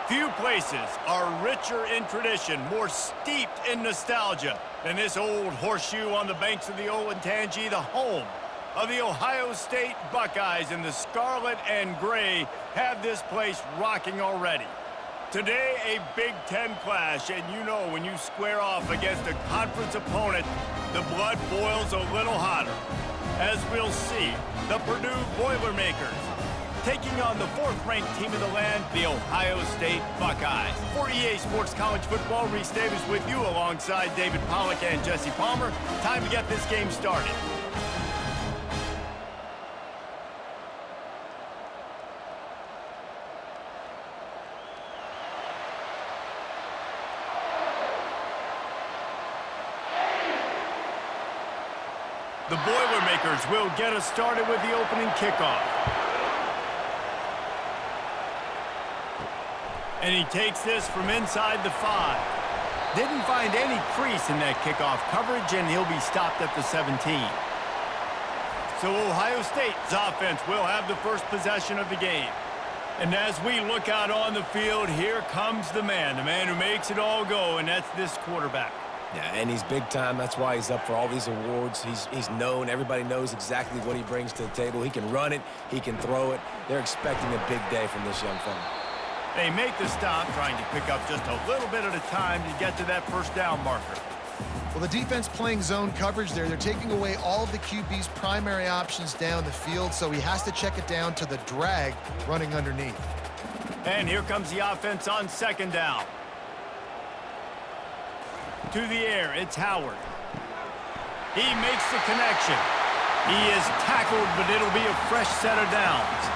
Few places are richer in tradition, more steeped in nostalgia than this old horseshoe on the banks of the Olentangy, the home of the Ohio State Buckeyes, and the scarlet and gray have this place rocking already. Today, a Big Ten clash, and you know when you square off against a conference opponent, the blood boils a little hotter. As we'll see, the Purdue Boilermakers taking on the fourth-ranked team in the land, the Ohio State Buckeyes. For EA Sports College Football, Reese Davis with you alongside David Pollack and Jesse Palmer. Time to get this game started. The Boilermakers will get us started with the opening kickoff. And he takes this from inside the 5. Didn't find any crease in that kickoff coverage, and he'll be stopped at the 17. So Ohio State's offense will have the first possession of the game. And as we look out on the field, here comes the man who makes it all go, and that's this quarterback. Yeah, and he's big time. That's why he's up for all these awards. He's known. Everybody knows exactly what he brings to the table. He can run it. He can throw it. They're expecting a big day from this young fella. They make the stop, trying to pick up just a little bit at a time to get to that first down marker. Well, the defense playing zone coverage there. They're taking away all of the QB's primary options down the field, so he has to check it down to the drag running underneath. And here comes the offense on second down. To the air, it's Howard. He makes the connection. He is tackled, but it'll be a fresh set of downs.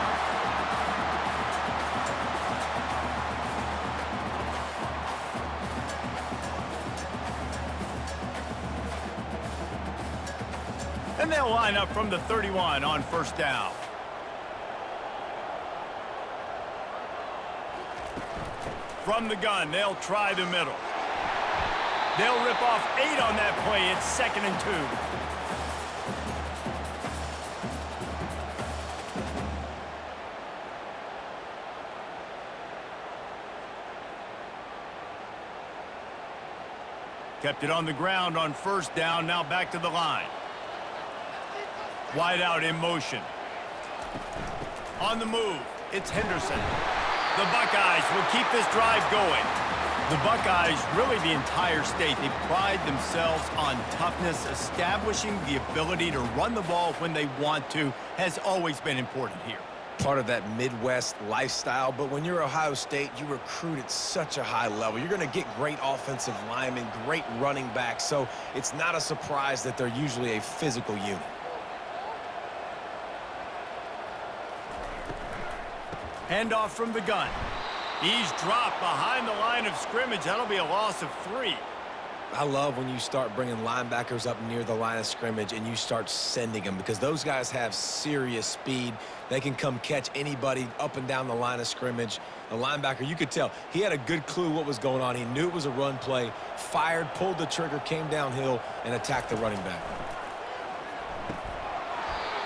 And they'll line up from the 31 on first down. From the gun, they'll try the middle. They'll rip off 8 on that play. It's 2nd and 2. Kept it on the ground on first down. Now back to the line. Wide out in motion. On the move, it's Henderson. The Buckeyes will keep this drive going. The Buckeyes, really the entire state, they pride themselves on toughness. Establishing the ability to run the ball when they want to has always been important here. Part of that Midwest lifestyle, but when you're Ohio State, you recruit at such a high level. You're going to get great offensive linemen, great running backs, so it's not a surprise that they're usually a physical unit. Handoff from the gun. He's dropped behind the line of scrimmage. That'll be a loss of 3. I love when you start bringing linebackers up near the line of scrimmage and you start sending them, because those guys have serious speed. They can come catch anybody up and down the line of scrimmage. The linebacker, you could tell, he had a good clue what was going on. He knew it was a run play, fired, pulled the trigger, came downhill, and attacked the running back.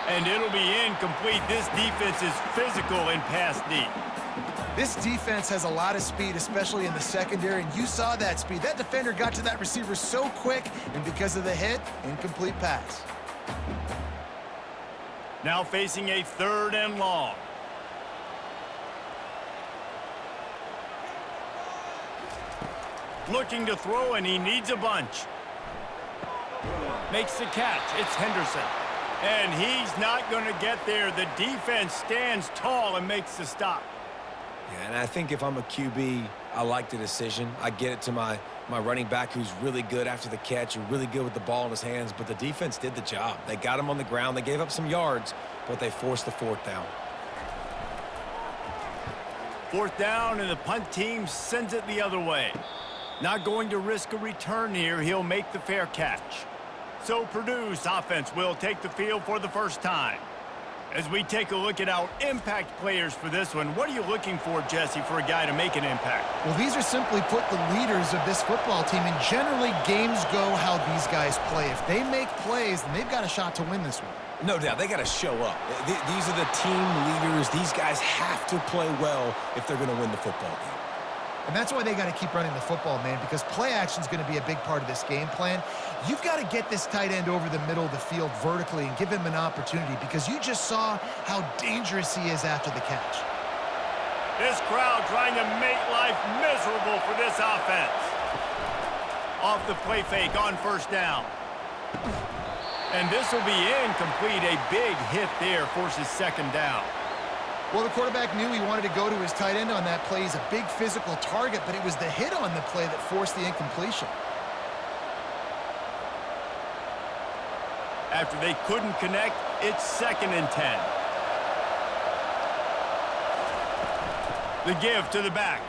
And it'll be incomplete. This defense is physical and pass deep. This defense has a lot of speed, especially in the secondary, and you saw that speed. That defender got to that receiver so quick, and because of the hit, incomplete pass. Now facing a 3rd and long. Looking to throw, and he needs a bunch. Makes the catch. It's Henderson. And he's not going to get there. The defense stands tall and makes the stop. Yeah, and I think if I'm a QB, I like the decision. I get it to my running back, who's really good after the catch, who's really good with the ball in his hands, but the defense did the job. They got him on the ground. They gave up some yards, but they forced the 4th down. 4th down, and the punt team sends it the other way. Not going to risk a return here. He'll make the fair catch. So Purdue's offense will take the field for the first time. As we take a look at our impact players for this one, what are you looking for, Jesse, for a guy to make an impact? Well, these are simply put the leaders of this football team, and generally games go how these guys play. If they make plays, then they've got a shot to win this one. No doubt, they got to show up. These are the team leaders. These guys have to play well if they're going to win the football game. And that's why they got to keep running the football, man, because play action is going to be a big part of this game plan. You've got to get this tight end over the middle of the field vertically and give him an opportunity, because you just saw how dangerous he is after the catch. This crowd trying to make life miserable for this offense. Off the play fake on first down. And this will be incomplete. A big hit there forces second down. Well, the quarterback knew he wanted to go to his tight end on that play. He's a big physical target, but it was the hit on the play that forced the incompletion. After they couldn't connect, it's 2nd and 10. The give to the back.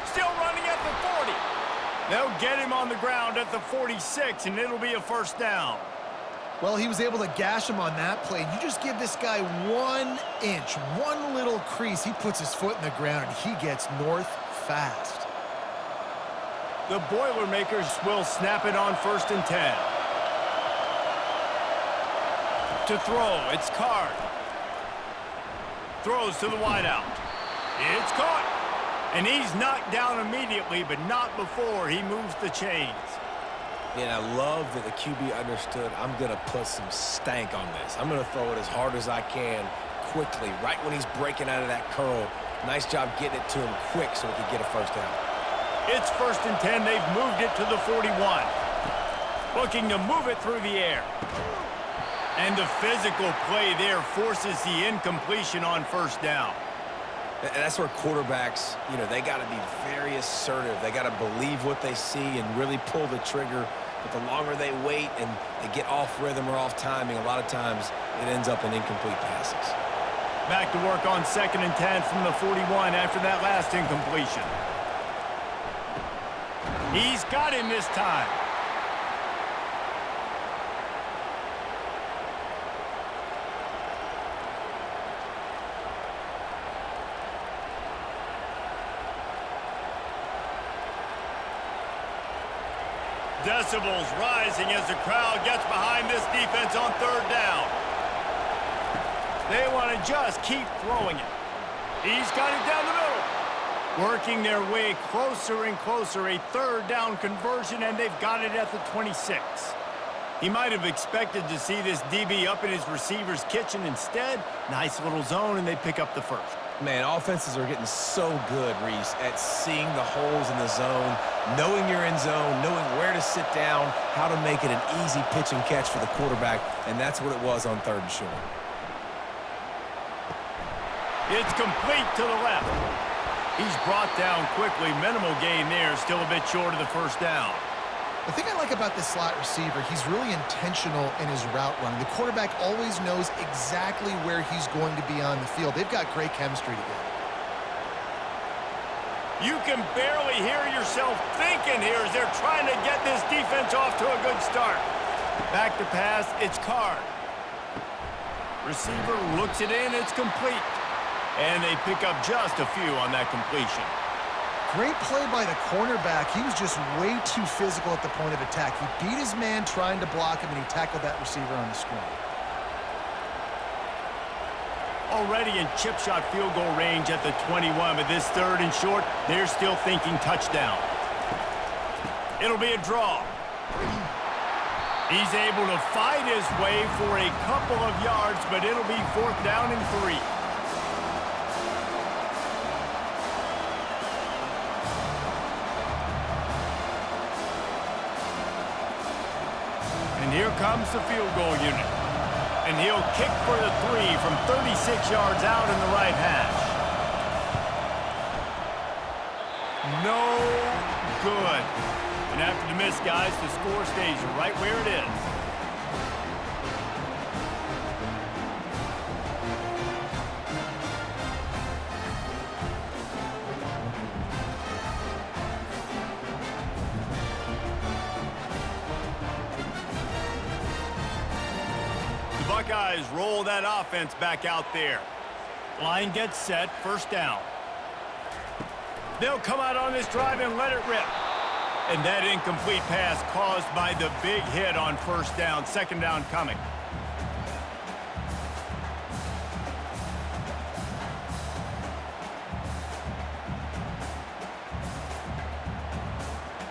Still running at the 40. They'll get him on the ground at the 46, and it'll be a first down. Well, he was able to gash him on that play. You just give this guy 1 inch, one little crease, he puts his foot in the ground, and he gets north fast. The Boilermakers will snap it on 1st and 10. To throw, it's Card. Throws to the wideout. It's caught. And he's knocked down immediately, but not before he moves the chains. And I love that the QB understood, I'm going to put some stank on this. I'm going to throw it as hard as I can, quickly, right when he's breaking out of that curl. Nice job getting it to him quick so he could get a first down. It's 1st and 10. They've moved it to the 41. Looking to move it through the air. And the physical play there forces the incompletion on first down. And that's where quarterbacks, they got to be very assertive. They got to believe what they see and really pull the trigger. But the longer they wait and they get off rhythm or off timing, a lot of times it ends up in incomplete passes. Back to work on 2nd and 10 from the 41 after that last incompletion. He's got him this time. Decibels rising as the crowd gets behind this defense on 3rd down. They want to just keep throwing it. He's got it down the middle. Working their way closer and closer. A 3rd down conversion, and they've got it at the 26. He might have expected to see this DB up in his receiver's kitchen. Instead, nice little zone, and they pick up the first. Man, offenses are getting so good, Reese, at seeing the holes in the zone, knowing you're in zone, knowing where to sit down, how to make it an easy pitch and catch for the quarterback, and that's what it was on 3rd and short. It's complete to the left. He's brought down quickly. Minimal gain there, still a bit short of the first down. The thing I like about this slot receiver, he's really intentional in his route running. The quarterback always knows exactly where he's going to be on the field. They've got great chemistry together. You can barely hear yourself thinking here as they're trying to get this defense off to a good start. Back to pass, it's Card. Receiver looks it in, it's complete. And they pick up just a few on that completion. Great play by the cornerback. He was just way too physical at the point of attack. He beat his man trying to block him, and he tackled that receiver on the screen. Already in chip shot field goal range at the 21, but this 3rd and short, they're still thinking touchdown. It'll be a draw. He's able to fight his way for a couple of yards, but it'll be 4th down and 3. And here comes the field goal unit. And he'll kick for the 3 from 36 yards out in the right hash. No good. And after the miss, guys, the score stays right where it is. Buckeyes roll that offense back out there. Line gets set, 1st down. They'll come out on this drive and let it rip. And that incomplete pass caused by the big hit on 1st down. 2nd down coming.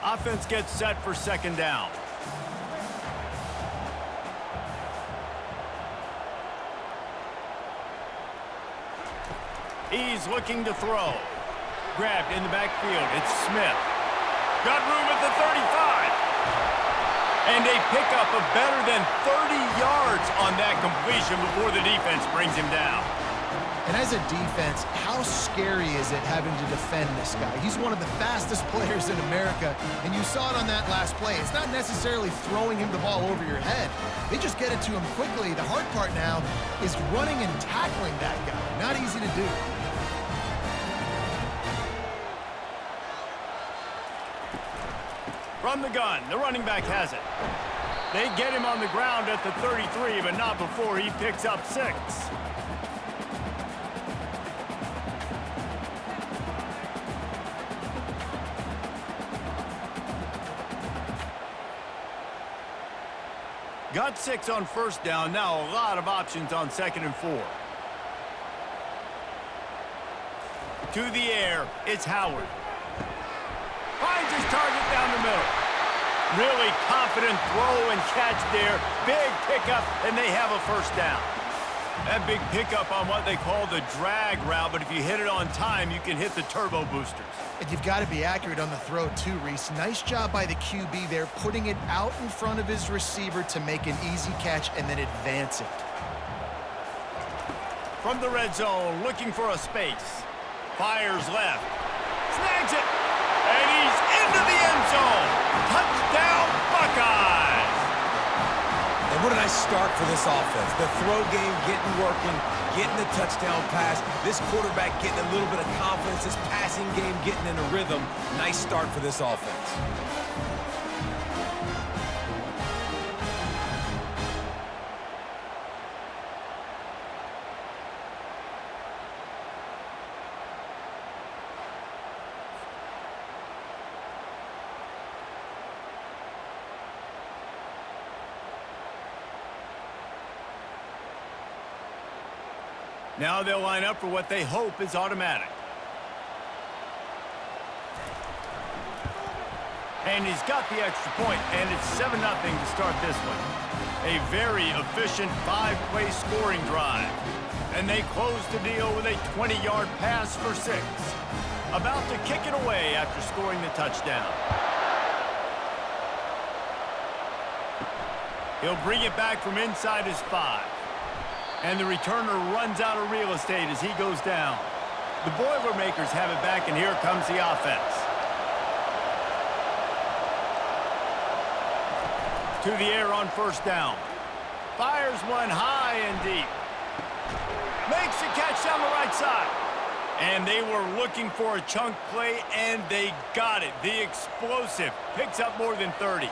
Offense gets set for second down. He's looking to throw. Grabbed in the backfield. It's Smith. Got room at the 35. And a pickup of better than 30 yards on that completion before the defense brings him down. And as a defense, how scary is it having to defend this guy? He's one of the fastest players in America, and you saw it on that last play. It's not necessarily throwing him the ball over your head. They just get it to him quickly. The hard part now is running and tackling that guy. Not easy to do. From the gun, the running back has it. They get him on the ground at the 33, but not before he picks up 6. Got 6 on first down. Now a lot of options on 2nd and 4. To the air, it's Howard. Finds his target down the middle. Really confident throw and catch there. Big pickup, and they have a first down. That big pickup on what they call the drag route, but if you hit it on time, you can hit the turbo boosters. And you've got to be accurate on the throw too, Reese. Nice job by the QB there, putting it out in front of his receiver to make an easy catch and then advance it. From the red zone, looking for a space. Fires left. Snags it. And he's into the end zone. Touchdown, Buckeyes. And what a nice start for this offense. The throw game getting working, getting the touchdown pass. This quarterback getting a little bit of confidence. This passing game getting in a rhythm. Nice start for this offense. Now they'll line up for what they hope is automatic. And he's got the extra point, and it's 7-0 to start this one. A very efficient 5-play scoring drive. And they close the deal with a 20-yard pass for 6. About to kick it away after scoring the touchdown. He'll bring it back from inside his 5. And the returner runs out of real estate as he goes down. The Boilermakers have it back, and here comes the offense. To the air on first down. Fires one high and deep. Makes the catch down the right side. And they were looking for a chunk play, and they got it. The explosive picks up more than 30.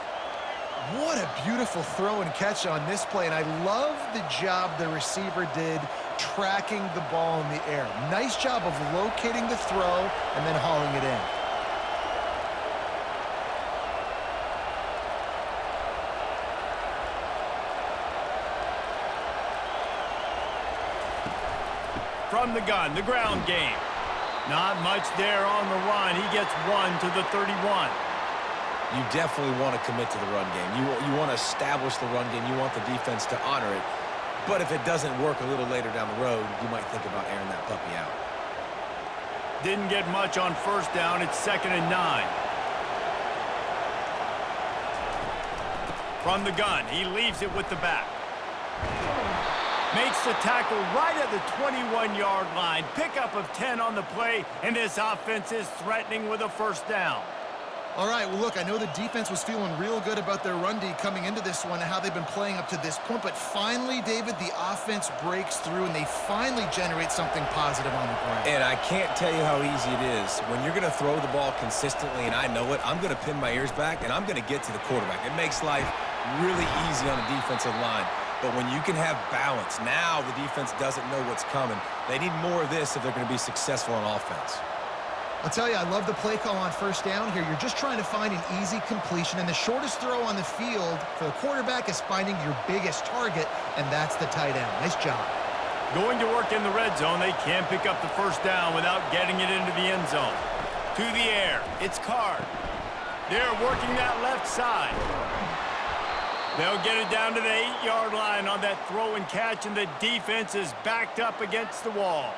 What a beautiful throw and catch on this play, and I love the job the receiver did tracking the ball in the air. Nice job of locating the throw and then hauling it in. From the gun, the ground game. Not much there on the run. He gets 1 to the 31. You definitely want to commit to the run game. You want to establish the run game. You want the defense to honor it. But if it doesn't work a little later down the road, you might think about airing that puppy out. Didn't get much on first down. It's 2nd and 9. From the gun, he leaves it with the back. Makes the tackle right at the 21-yard line. Pickup of 10 on the play, and this offense is threatening with a first down. All right, well, look, I know the defense was feeling real good about their run D coming into this one and how they've been playing up to this point, but finally, David, the offense breaks through and they finally generate something positive on the ground. And I can't tell you how easy it is. When you're going to throw the ball consistently, and I know it, I'm going to pin my ears back, and I'm going to get to the quarterback. It makes life really easy on the defensive line. But when you can have balance, now the defense doesn't know what's coming. They need more of this if they're going to be successful on offense. I'll tell you, I love the play call on first down here. You're just trying to find an easy completion, and the shortest throw on the field for the quarterback is finding your biggest target, and that's the tight end. Nice job. Going to work in the red zone, they can't pick up the first down without getting it into the end zone. To the air, it's Card. They're working that left side. They'll get it down to the 8-yard line on that throw and catch, and the defense is backed up against the wall.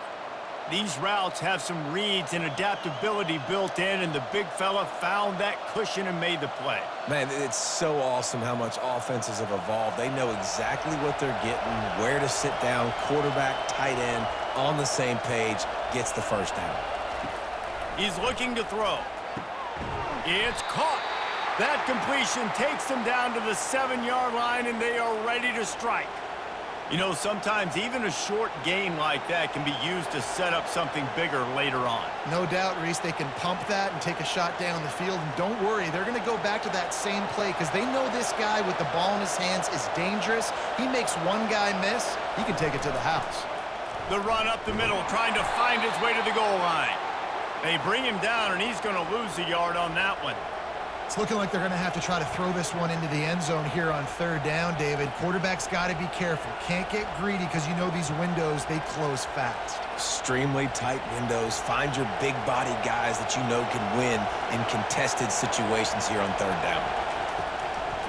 These routes have some reads and adaptability built in, and the big fella found that cushion and made the play. Man, it's so awesome how much offenses have evolved. They know exactly what they're getting, where to sit down, quarterback, tight end, on the same page, gets the first down. He's looking to throw. It's caught. That completion takes them down to the 7-yard line, and they are ready to strike. You know, sometimes even a short gain like that can be used to set up something bigger later on. No doubt, Reese, they can pump that and take a shot down the field. And don't worry, they're going to go back to that same play because they know this guy with the ball in his hands is dangerous. He makes one guy miss, he can take it to the house. The run up the middle, trying to find his way to the goal line. They bring him down, and he's going to lose a yard on that one. It's looking like they're going to have to try to throw this one into the end zone here on 3rd down, David. Quarterback's got to be careful. Can't get greedy because you know these windows, they close fast. Extremely tight windows. Find your big body guys that you know can win in contested situations here on 3rd down.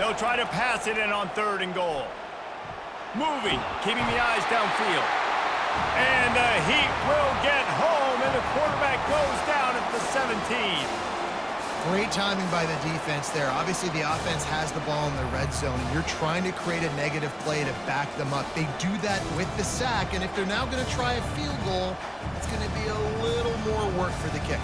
They'll try to pass it in on 3rd and goal. Moving, keeping the eyes downfield. And the heat will get home, and the quarterback goes down at the 17. Great timing by the defense there. Obviously, the offense has the ball in the red zone, and you're trying to create a negative play to back them up. They do that with the sack, and if they're now going to try a field goal, it's going to be a little more work for the kicker.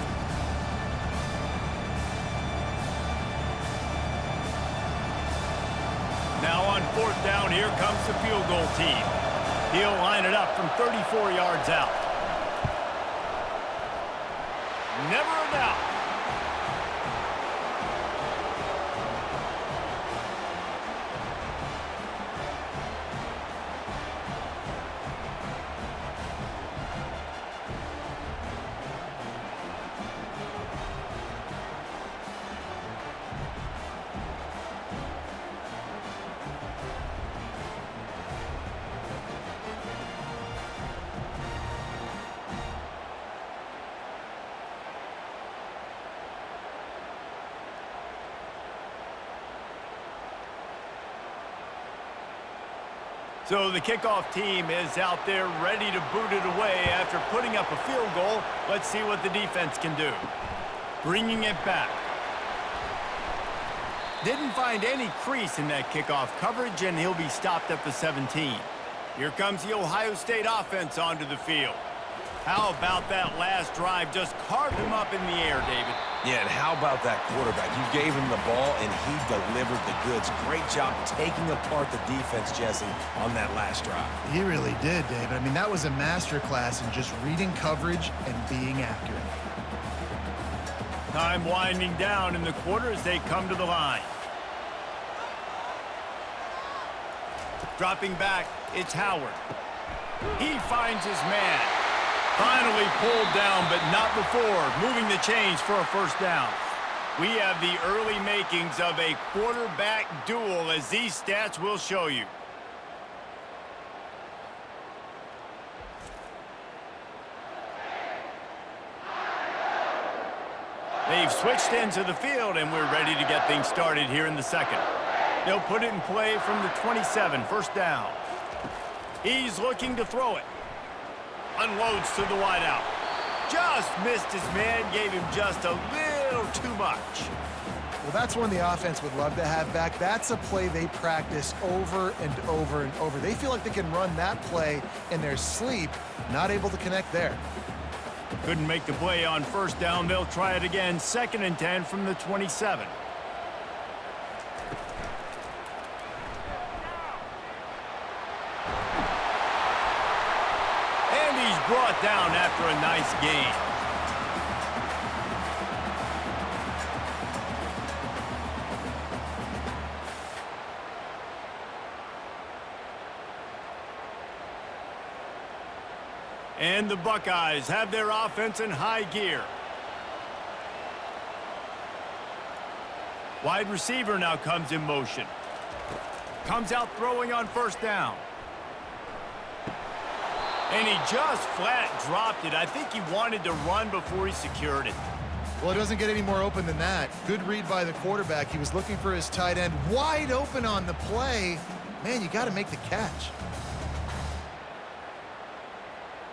Now on 4th down, here comes the field goal team. He'll line it up from 34 yards out. Never a doubt. So the kickoff team is out there ready to boot it away after putting up a field goal. Let's see what the defense can do. Bringing it back. Didn't find any crease in that kickoff coverage, and he'll be stopped at the 17. Here comes the Ohio State offense onto the field. How about that last drive? Just carved him up in the air, David. Yeah, and how about that quarterback? You gave him the ball, and he delivered the goods. Great job taking apart the defense, Jesse, on that last drive. He really did, David. I mean, that was a masterclass in just reading coverage and being accurate. Time winding down in the quarter as they come to the line. Dropping back, it's Howard. He finds his man. Finally pulled down, but not before moving the chains for a 1st down. We have the early makings of a quarterback duel, as these stats will show you. They've switched into the field, and we're ready to get things started here in the 2nd. They'll put it in play from the 27, 1st down. He's looking to throw it. Unloads to the wideout. Just missed his man, gave him just a little too much. Well, that's one the offense would love to have back. That's a play they practice over and over and over. They feel like they can run that play in their sleep, not able to connect there. Couldn't make the play on 1st down. They'll try it again, 2nd and 10 from the 27. Brought down after a nice gain. And the Buckeyes have their offense in high gear. Wide receiver now comes in motion. Comes out throwing on 1st down. And he just flat dropped it. I think he wanted to run before he secured it. Well, it doesn't get any more open than that. Good read by the quarterback. He was looking for his tight end. Wide open on the play. Man, you got to make the catch.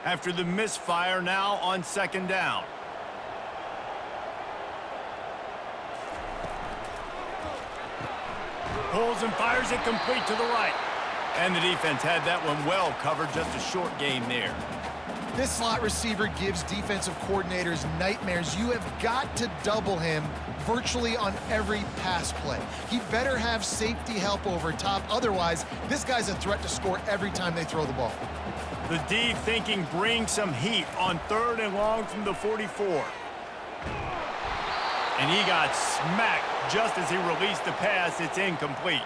After the misfire, now on second down. Pulls and fires it complete to the right. And the defense had that one well covered, just a short gain there. This slot receiver gives defensive coordinators nightmares. You have got to double him virtually on every pass play. He better have safety help over top. Otherwise, this guy's a threat to score every time they throw the ball. The D thinking bring some heat on 3rd and long from the 44. And he got smacked just as he released the pass. It's incomplete.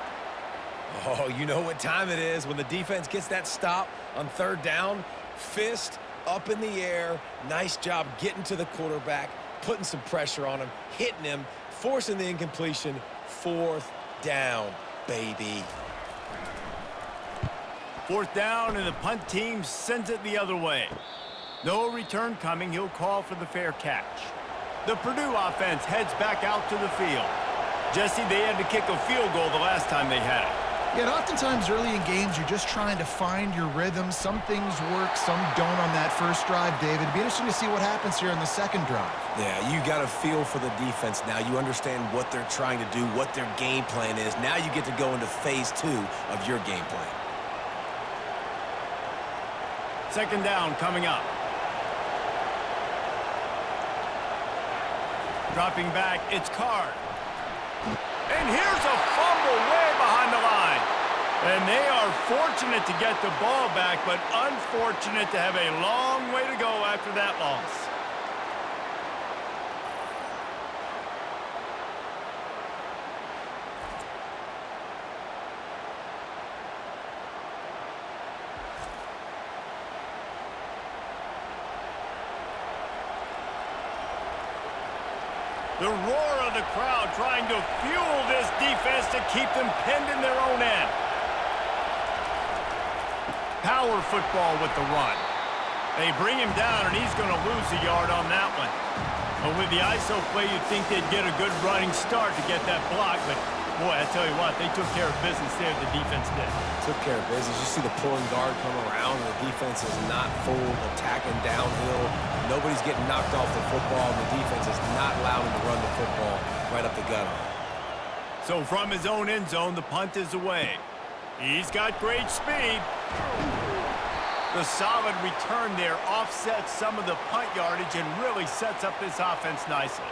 Oh, you know what time it is when the defense gets that stop on 3rd down. Fist up in the air. Nice job getting to the quarterback, putting some pressure on him, hitting him, forcing the incompletion. 4th down, baby. 4th down, and the punt team sends it the other way. No return coming. He'll call for the fair catch. The Purdue offense heads back out to the field. Jesse, they had to kick a field goal the last time they had it. Yeah, and oftentimes early in games, you're just trying to find your rhythm. Some things work, some don't on that first drive, David. It'd be interesting to see what happens here in the second drive. Yeah, you got a feel for the defense now. You understand what they're trying to do, what their game plan is. Now you get to go into phase 2 of your game plan. Second down coming up. Dropping back, it's Card. And here's a fumble way behind the line. And they are fortunate to get the ball back, but unfortunate to have a long way to go after that loss. The roar of the crowd trying to fuel this defense to keep them pinned in their own end. Power football with the run. They bring him down, and he's going to lose a yard on that one. But with the ISO play, you'd think they'd get a good running start to get that block. But, boy, I tell you what, they took care of business there, the defense did. Took care of business. You see the pulling guard come around, and the defense is not full, attacking downhill. Nobody's getting knocked off the football, and the defense is not allowing them to run the football right up the gut on him. So from his own end zone, the punt is away. He's got great speed. The solid return there offsets some of the punt yardage and really sets up this offense nicely.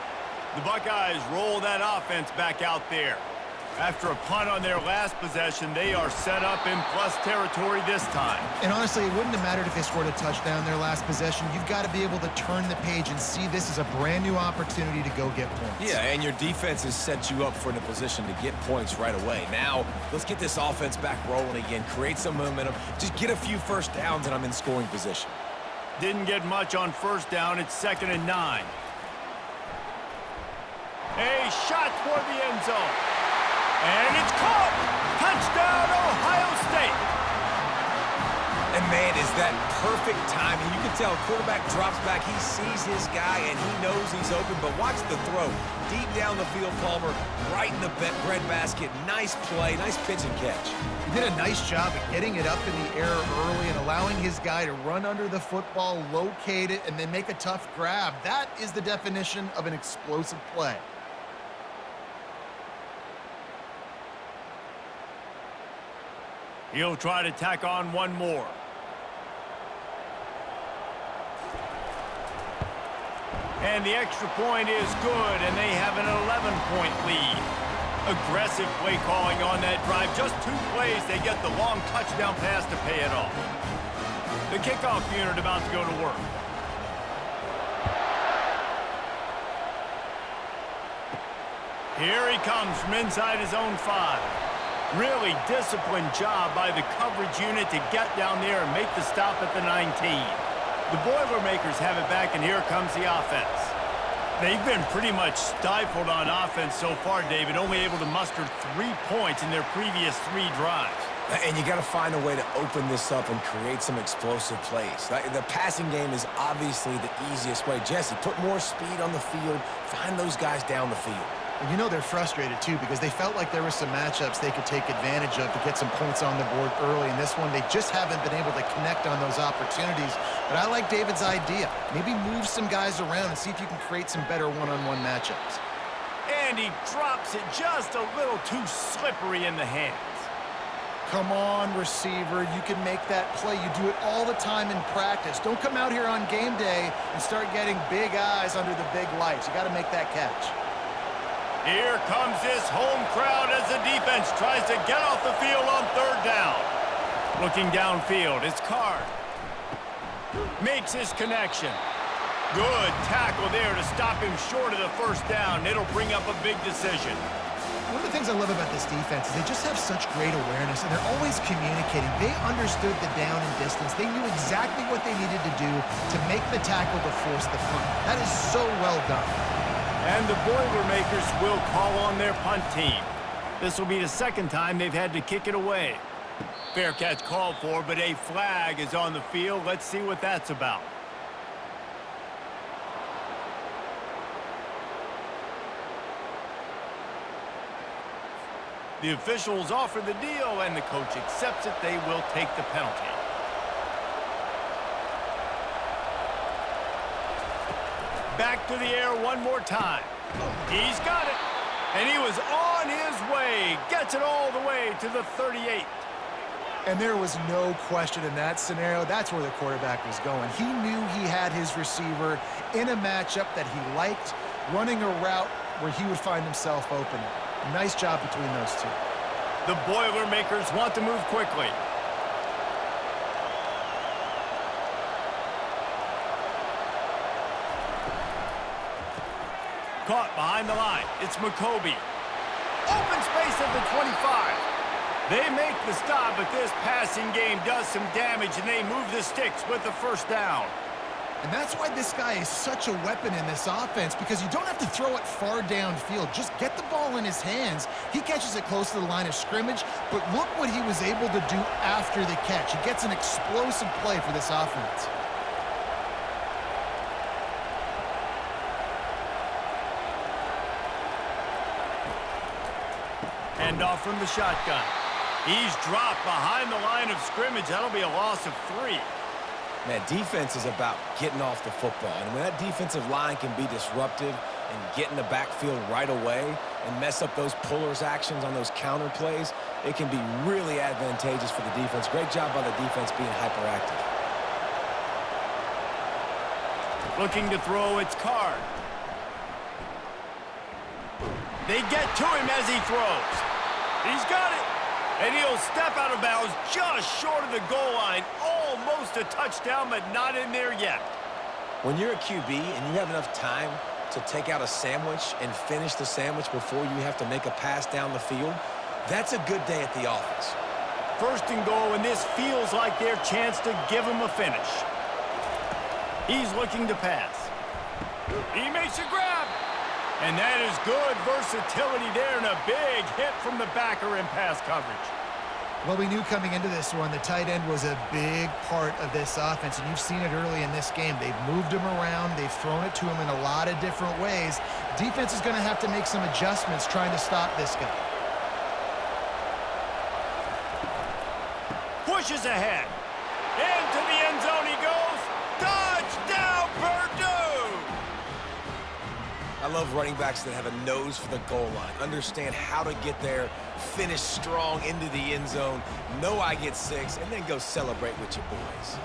The Buckeyes roll that offense back out there. After a punt on their last possession, they are set up in plus territory this time. And honestly, it wouldn't have mattered if they scored a touchdown their last possession. You've got to be able to turn the page and see this as a brand new opportunity to go get points. Yeah, and your defense has set you up for a position to get points right away. Now, let's get this offense back rolling again, create some momentum, just get a few first downs, and I'm in scoring position. Didn't get much on first down. It's 2nd and 9. A shot toward the end zone. And it's caught! Touchdown, Ohio State! And, man, is that perfect timing. You can tell quarterback drops back. He sees his guy, and he knows he's open. But watch the throw. Deep down the field, Palmer, right in the breadbasket. Nice play, nice pitch and catch. He did a nice job of getting it up in the air early and allowing his guy to run under the football, locate it, and then make a tough grab. That is the definition of an explosive play. He'll try to tack on one more. And the extra point is good, and they have an 11-point lead. Aggressive play calling on that drive. Just 2 plays, they get the long touchdown pass to pay it off. The kickoff unit about to go to work. Here he comes from inside his own 5. Really disciplined job by the coverage unit to get down there and make the stop at the 19. The Boilermakers have it back, and here comes the offense. They've been pretty much stifled on offense so far, David, only able to muster 3 points in their previous 3 drives. And you got to find a way to open this up and create some explosive plays. The passing game is obviously the easiest way. Jesse, put more speed on the field. Find those guys down the field. And you know they're frustrated, too, because they felt like there were some matchups they could take advantage of to get some points on the board early. In this one, they just haven't been able to connect on those opportunities. But I like David's idea. Maybe move some guys around and see if you can create some better one-on-one matchups. And he drops it just a little too slippery in the hands. Come on, receiver. You can make that play. You do it all the time in practice. Don't come out here on game day and start getting big eyes under the big lights. You got to make that catch. Here comes this home crowd as the defense tries to get off the field on third down. Looking downfield, it's Card. Makes his connection. Good tackle there to stop him short of the first down. It'll bring up a big decision. One of the things I love about this defense is they just have such great awareness, and they're always communicating. They understood the down and distance. They knew exactly what they needed to do to make the tackle to force the punt. That is so well done. And the Boilermakers will call on their punt team. This will be the second time they've had to kick it away. Fair catch called for, but a flag is on the field. Let's see what that's about. The officials offer the deal, and the coach accepts it. They will take the penalty. Back to the air one more time. He's got it. And he was on his way. Gets it all the way to the 38. And there was no question in that scenario. That's where the quarterback was going. He knew he had his receiver in a matchup that he liked, running a route where he would find himself open. Nice job between those two. The Boilermakers want to move quickly. Caught behind the line. It's McCoby. Open space at the 25. They make the stop, but this passing game does some damage, and they move the sticks with the first down. And that's why this guy is such a weapon in this offense, because you don't have to throw it far downfield. Just get the ball in his hands. He catches it close to the line of scrimmage, but look what he was able to do after the catch. He gets an explosive play for this offense. Handoff from the shotgun. He's dropped behind the line of scrimmage. That'll be a loss of 3. Man, defense is about getting off the football. And when that defensive line can be disruptive and get in the backfield right away and mess up those pullers actions on those counter plays, it can be really advantageous for the defense. Great job by the defense being hyperactive. Looking to throw, it's Card. They get to him as he throws. He's got it. And he'll step out of bounds just short of the goal line. Almost a touchdown, but not in there yet. When you're a QB and you have enough time to take out a sandwich and finish the sandwich before you have to make a pass down the field, that's a good day at the office. First and goal, and this feels like their chance to give him a finish. He's looking to pass. He makes a grab. And that is good versatility there, and a big hit from the backer in pass coverage. Well, we knew coming into this one, the tight end was a big part of this offense, and you've seen it early in this game. They've moved him around. They've thrown it to him in a lot of different ways. Defense is going to have to make some adjustments trying to stop this guy. Pushes ahead. Into the end zone he goes. Touchdown, Purdue! I love running backs that have a nose for the goal line, understand how to get there, finish strong into the end zone, know I get 6, and then go celebrate with your boys.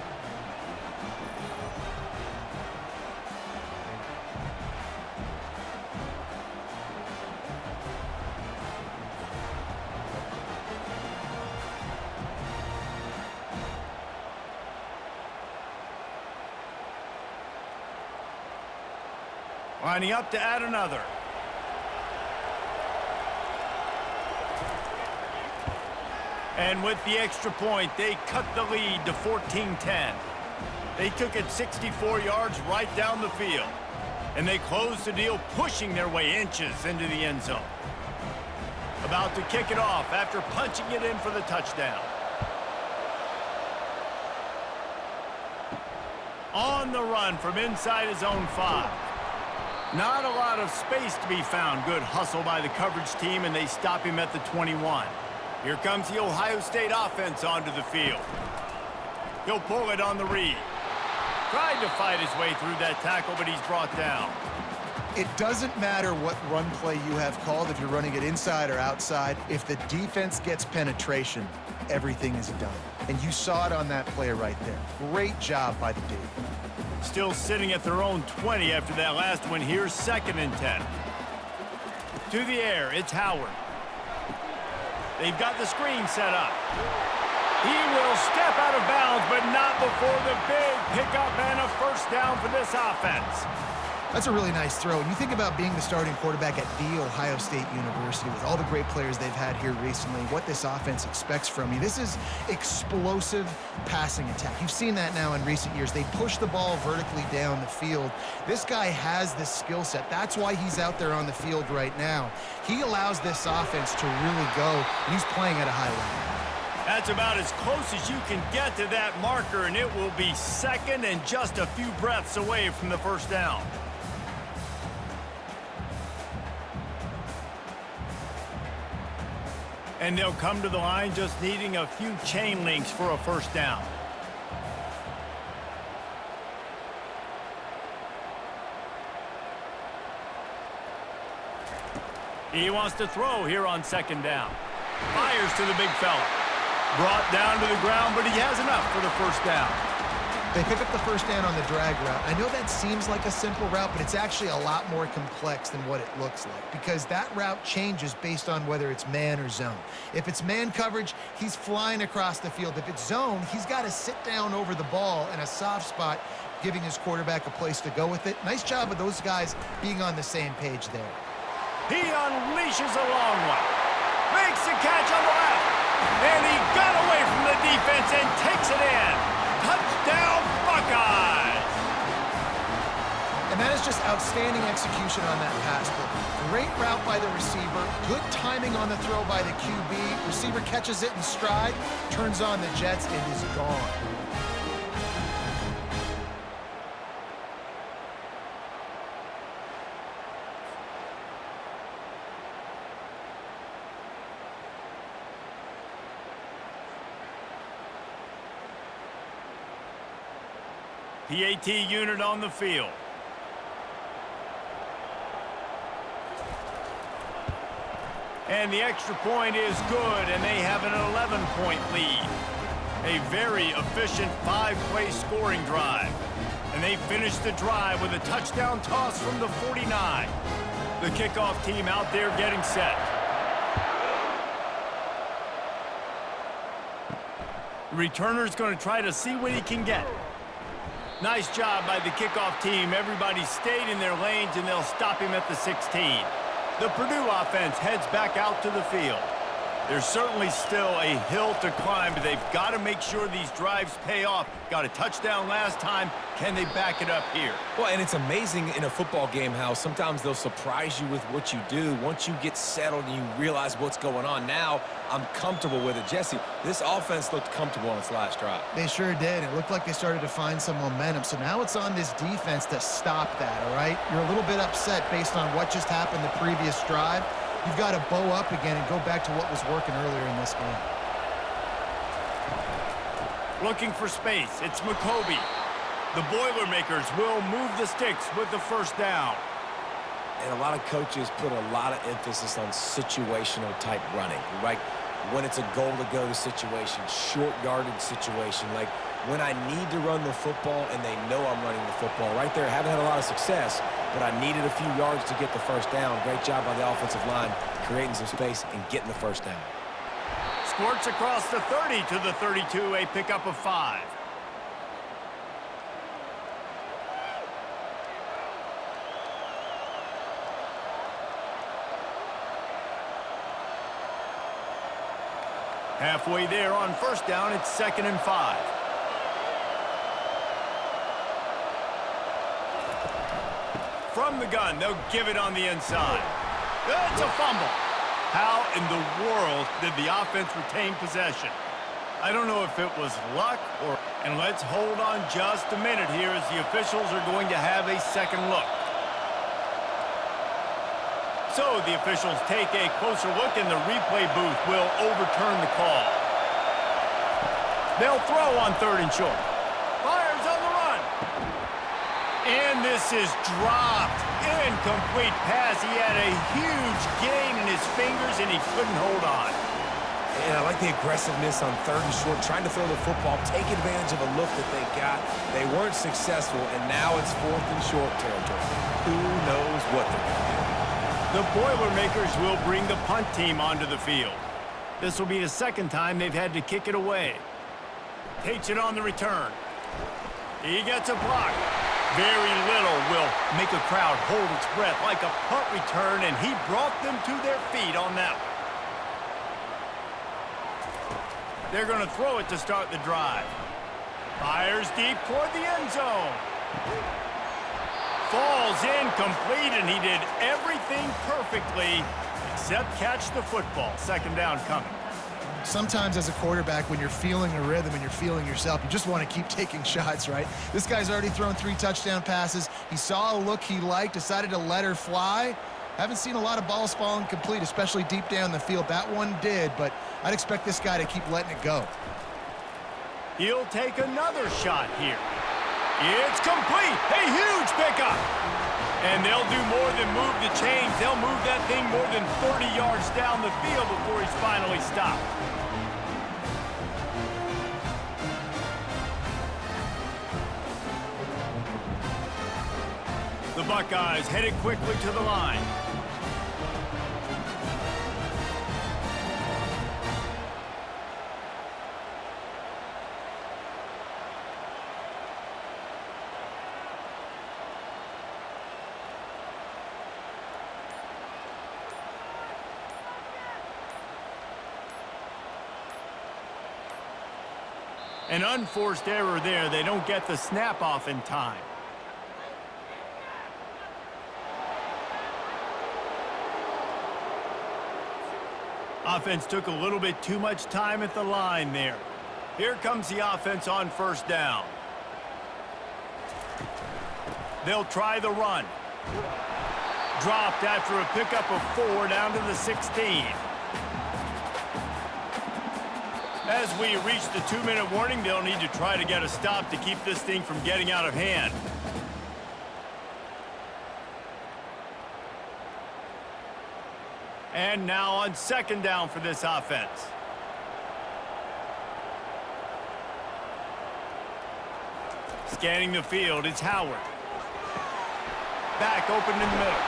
Lining up to add another. And with the extra point, they cut the lead to 14-10. They took it 64 yards right down the field. And they closed the deal, pushing their way inches into the end zone. About to kick it off after punching it in for the touchdown. On the run from inside his own 5. Not a lot of space to be found. Good hustle by the coverage team, and they stop him at the 21. Here comes the Ohio State offense onto the field. He'll pull it on the read. Tried to fight his way through that tackle, but he's brought down. It doesn't matter what run play you have called, if you're running it inside or outside. If the defense gets penetration, everything is done. And you saw it on that play right there. Great job by the D. Still sitting at their own 20 after that last one. Here's 2nd and 10. To the air, it's Howard. They've got the screen set up. He will step out of bounds, but not before the big pickup and a first down for this offense. That's a really nice throw. And you think about being the starting quarterback at The Ohio State University with all the great players they've had here recently, what this offense expects from you. This is explosive passing attack. You've seen that now in recent years. They push the ball vertically down the field. This guy has this skill set. That's why he's out there on the field right now. He allows this offense to really go, and he's playing at a high level. That's about as close as you can get to that marker, and it will be 2nd and just a few breaths away from the first down. And they'll come to the line just needing a few chain links for a first down. He wants to throw here on 2nd down. Fires to the big fella. Brought down to the ground, but he has enough for the first down. They pick up the first down on the drag route. I know that seems like a simple route, but it's actually a lot more complex than what it looks like because that route changes based on whether it's man or zone. If it's man coverage, he's flying across the field. If it's zone, he's got to sit down over the ball in a soft spot, giving his quarterback a place to go with it. Nice job of those guys being on the same page there. He unleashes a long one. Makes the catch on the left. And he got away from the defense and takes it in. Touchdown, Buckeyes! And that is just outstanding execution on that pass play. Great route by the receiver. Good timing on the throw by the QB. Receiver catches it in stride, turns on the jets, and is gone. PAT unit on the field. And the extra point is good, and they have an 11-point lead. A very efficient 5-play scoring drive. And they finish the drive with a touchdown toss from the 49. The kickoff team out there getting set. The returner's going to try to see what he can get. Nice job by the kickoff team. Everybody stayed in their lanes, and they'll stop him at the 16. The Purdue offense heads back out to the field. There's certainly still a hill to climb, but they've got to make sure these drives pay off. Got a touchdown last time. Can they back it up here? Well, and it's amazing in a football game how sometimes they'll surprise you with what you do. Once you get settled and you realize what's going on, now I'm comfortable with it. Jesse, this offense looked comfortable on its last drive. They sure did. It looked like they started to find some momentum. So now it's on this defense to stop that, all right? You're a little bit upset based on what just happened the previous drive. You've got to bow up again and go back to what was working earlier in this game. Looking for space. It's McCoby. The Boilermakers will move the sticks with the first down. And a lot of coaches put a lot of emphasis on situational type running, right? When it's a goal-to-go situation, short yardage situation, like when I need to run the football and they know I'm running the football. Right there, haven't had a lot of success, but I needed a few yards to get the first down. Great job by the offensive line, creating some space and getting the first down. Squirts across the 30 to the 32, a pickup of 5. Halfway there on first down, it's 2nd and 5. From the gun, they'll give it on the inside. It's a fumble. How in the world did the offense retain possession? I don't know if it was luck or... And let's hold on just a minute here as the officials are going to have a second look. So the officials take a closer look and the replay booth will overturn the call. They'll throw on 3rd and short. Fires on the run. And this is dropped. Incomplete pass. He had a huge gain in his fingers and he couldn't hold on. And I like the aggressiveness on 3rd and short, trying to throw the football, take advantage of a look that they got. They weren't successful, and now it's 4th and short territory. Who knows what they're going to do? The Boilermakers will bring the punt team onto the field. This will be the 2nd time they've had to kick it away. Takes it on the return. He gets a block. Very little will make a crowd hold its breath like a punt return, and he brought them to their feet on that one. They're going to throw it to start the drive. Fires deep toward the end zone. Falls incomplete, and he did everything perfectly except catch the football. 2nd down coming. Sometimes as a quarterback, when you're feeling a rhythm and you're feeling yourself, you just want to keep taking shots, right? This guy's already thrown 3 touchdown passes. He saw a look he liked, decided to let her fly. Haven't seen a lot of balls falling complete, especially deep down the field. That one did, but I'd expect this guy to keep letting it go. He'll take another shot here. It's complete. A huge pickup. And they'll do more than move the chains. They'll move that thing more than 30 yards down the field before he's finally stopped. The Buckeyes headed quickly to the line. An unforced error there. They don't get the snap off in time. Offense took a little bit too much time at the line there. Here comes the offense on 1st down. They'll try the run. Dropped after a pickup of 4 down to the 16. As we reach the 2-minute warning, they'll need to try to get a stop to keep this thing from getting out of hand. And now on 2nd down for this offense. Scanning the field, it's Howard. Back open in the middle.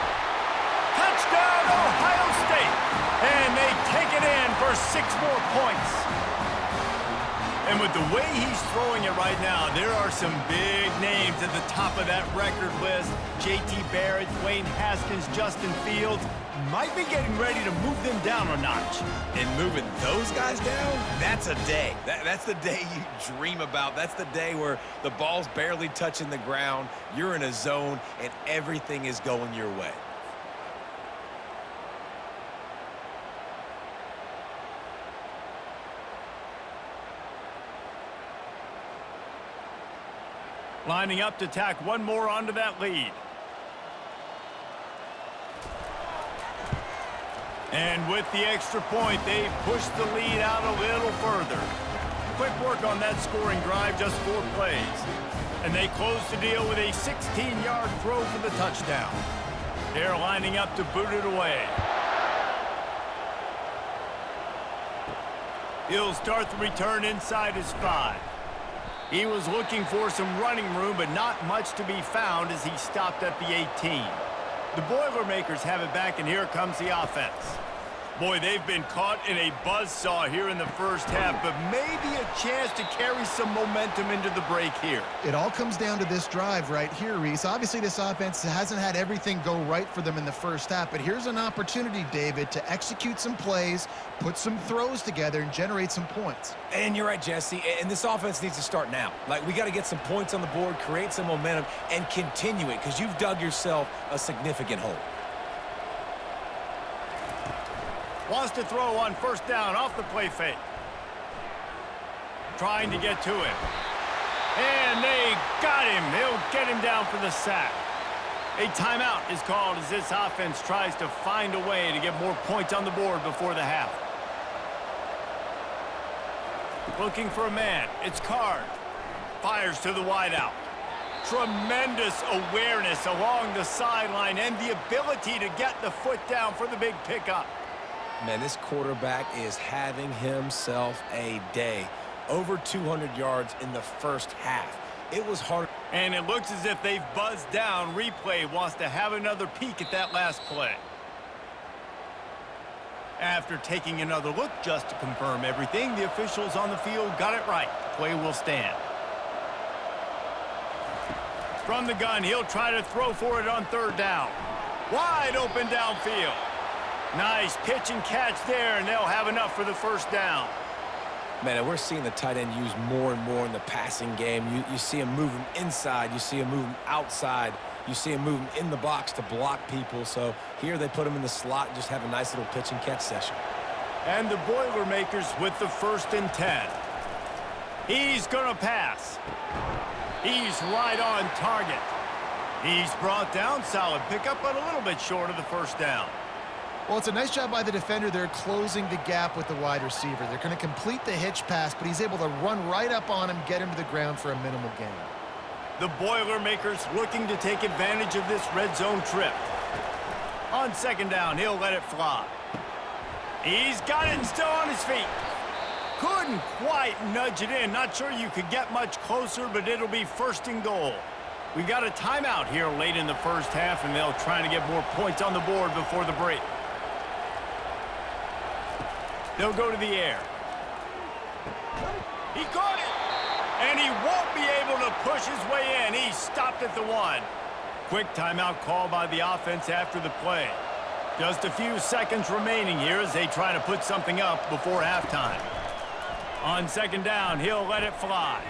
Touchdown, Ohio State! And they take it in for 6 more points. And with the way he's throwing it right now, there are some big names at the top of that record list. J.T. Barrett, Dwayne Haskins, Justin Fields might be getting ready to move them down a notch. And moving those guys down, that's a day. That's the day you dream about. That's the day where the ball's barely touching the ground, you're in a zone, and everything is going your way. Lining up to tack one more onto that lead. And with the extra point, they push the lead out a little further. Quick work on that scoring drive, just 4 plays. And they close the deal with a 16-yard throw for the touchdown. They're lining up to boot it away. He'll start the return inside his 5. He was looking for some running room, but not much to be found as he stopped at the 18. The Boilermakers have it back, and here comes the offense. Boy, they've been caught in a buzzsaw here in the 1st half, but maybe a chance to carry some momentum into the break here. It all comes down to this drive right here, Reese. Obviously, this offense hasn't had everything go right for them in the 1st half, but here's an opportunity, David, to execute some plays, put some throws together, and generate some points. And you're right, Jesse, and this offense needs to start now. Like, we got to get some points on the board, create some momentum, and continue it, because you've dug yourself a significant hole. Wants to throw on first down off the play fake. Trying to get to him. And they got him. He'll get him down for the sack. A timeout is called as this offense tries to find a way to get more points on the board before the half. Looking for a man. It's Card. Fires to the wideout. Tremendous awareness along the sideline and the ability to get the foot down for the big pickup. Man, this quarterback is having himself a day. Over 200 yards in the first half. It was hard. And it looks as if they've buzzed down. Replay wants to have another peek at that last play. After taking another look just to confirm everything, the officials on the field got it right. Play will stand. From the gun, he'll try to throw for it on third down. Wide open downfield. Nice pitch and catch there, and they'll have enough for the first down. Man, we're seeing the tight end used more and more in the passing game. You see him moving inside. You see him moving outside. You see him moving in the box to block people. So here they put him in the slot and just have a nice little pitch and catch session. And the Boilermakers with the 1st and 10. He's going to pass. He's right on target. He's brought down. Solid pickup, but a little bit short of the first down. Well, it's a nice job by the defender. They're closing the gap with the wide receiver. They're going to complete the hitch pass, but he's able to run right up on him, get him to the ground for a minimal gain. The Boilermakers looking to take advantage of this red zone trip. On second down, he'll let it fly. He's got it and still on his feet. Couldn't quite nudge it in. Not sure you could get much closer, but it'll be 1st and goal. We got a timeout here late in the first half, and they'll try to get more points on the board before the break. They'll go to the air. He caught it, and he won't be able to push his way in. He stopped at the 1. Quick timeout call by the offense after the play. Just a few seconds remaining here as they try to put something up before halftime. On second down, he'll let it fly.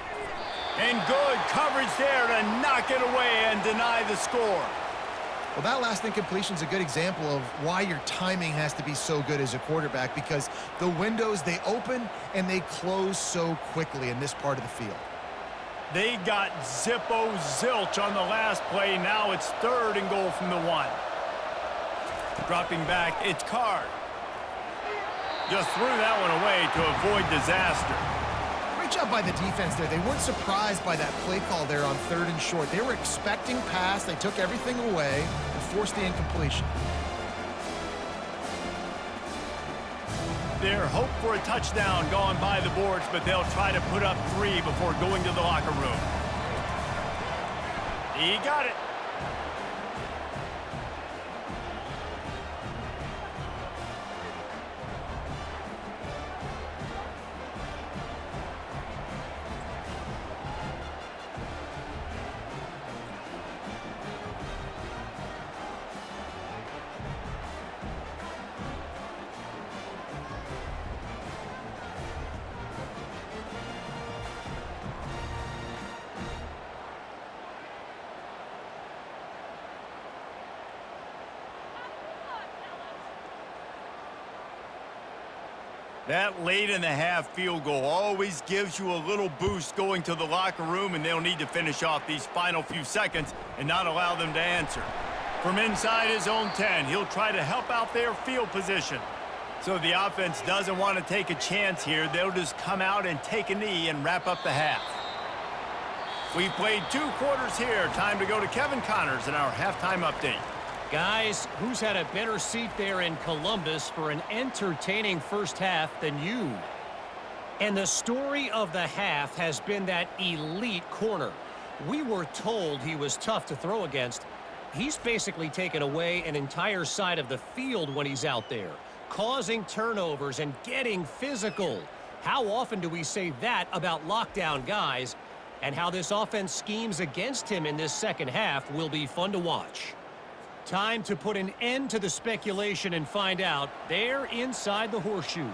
And good coverage there to knock it away and deny the score. Well, that last incompletion is a good example of why your timing has to be so good as a quarterback, because the windows, they open and they close so quickly in this part of the field. They got zippo zilch on the last play. Now it's 3rd and goal from the 1. Dropping back, it's Card. Just threw that one away to avoid disaster. Great job by the defense there. They weren't surprised by that play call there on 3rd and short. They were expecting pass. They took everything away and forced the incompletion. Their hope for a touchdown gone by the boards, but they'll try to put up 3 before going to the locker room. He got it. That late in the half field goal always gives you a little boost going to the locker room, and they'll need to finish off these final few seconds and not allow them to answer. From inside his own 10, he'll try to help out their field position. So the offense doesn't want to take a chance here. They'll just come out and take a knee and wrap up the half. We've played 2 quarters here. Time to go to Kevin Connors in our halftime update. Guys, who's had a better seat there in Columbus for an entertaining first half than you? And the story of the half has been that elite corner. We were told he was tough to throw against. He's basically taken away an entire side of the field when he's out there, causing turnovers and getting physical. How often do we say that about lockdown guys? And how this offense schemes against him in this second half will be fun to watch. Time to put an end to the speculation and find out. They're inside the horseshoe.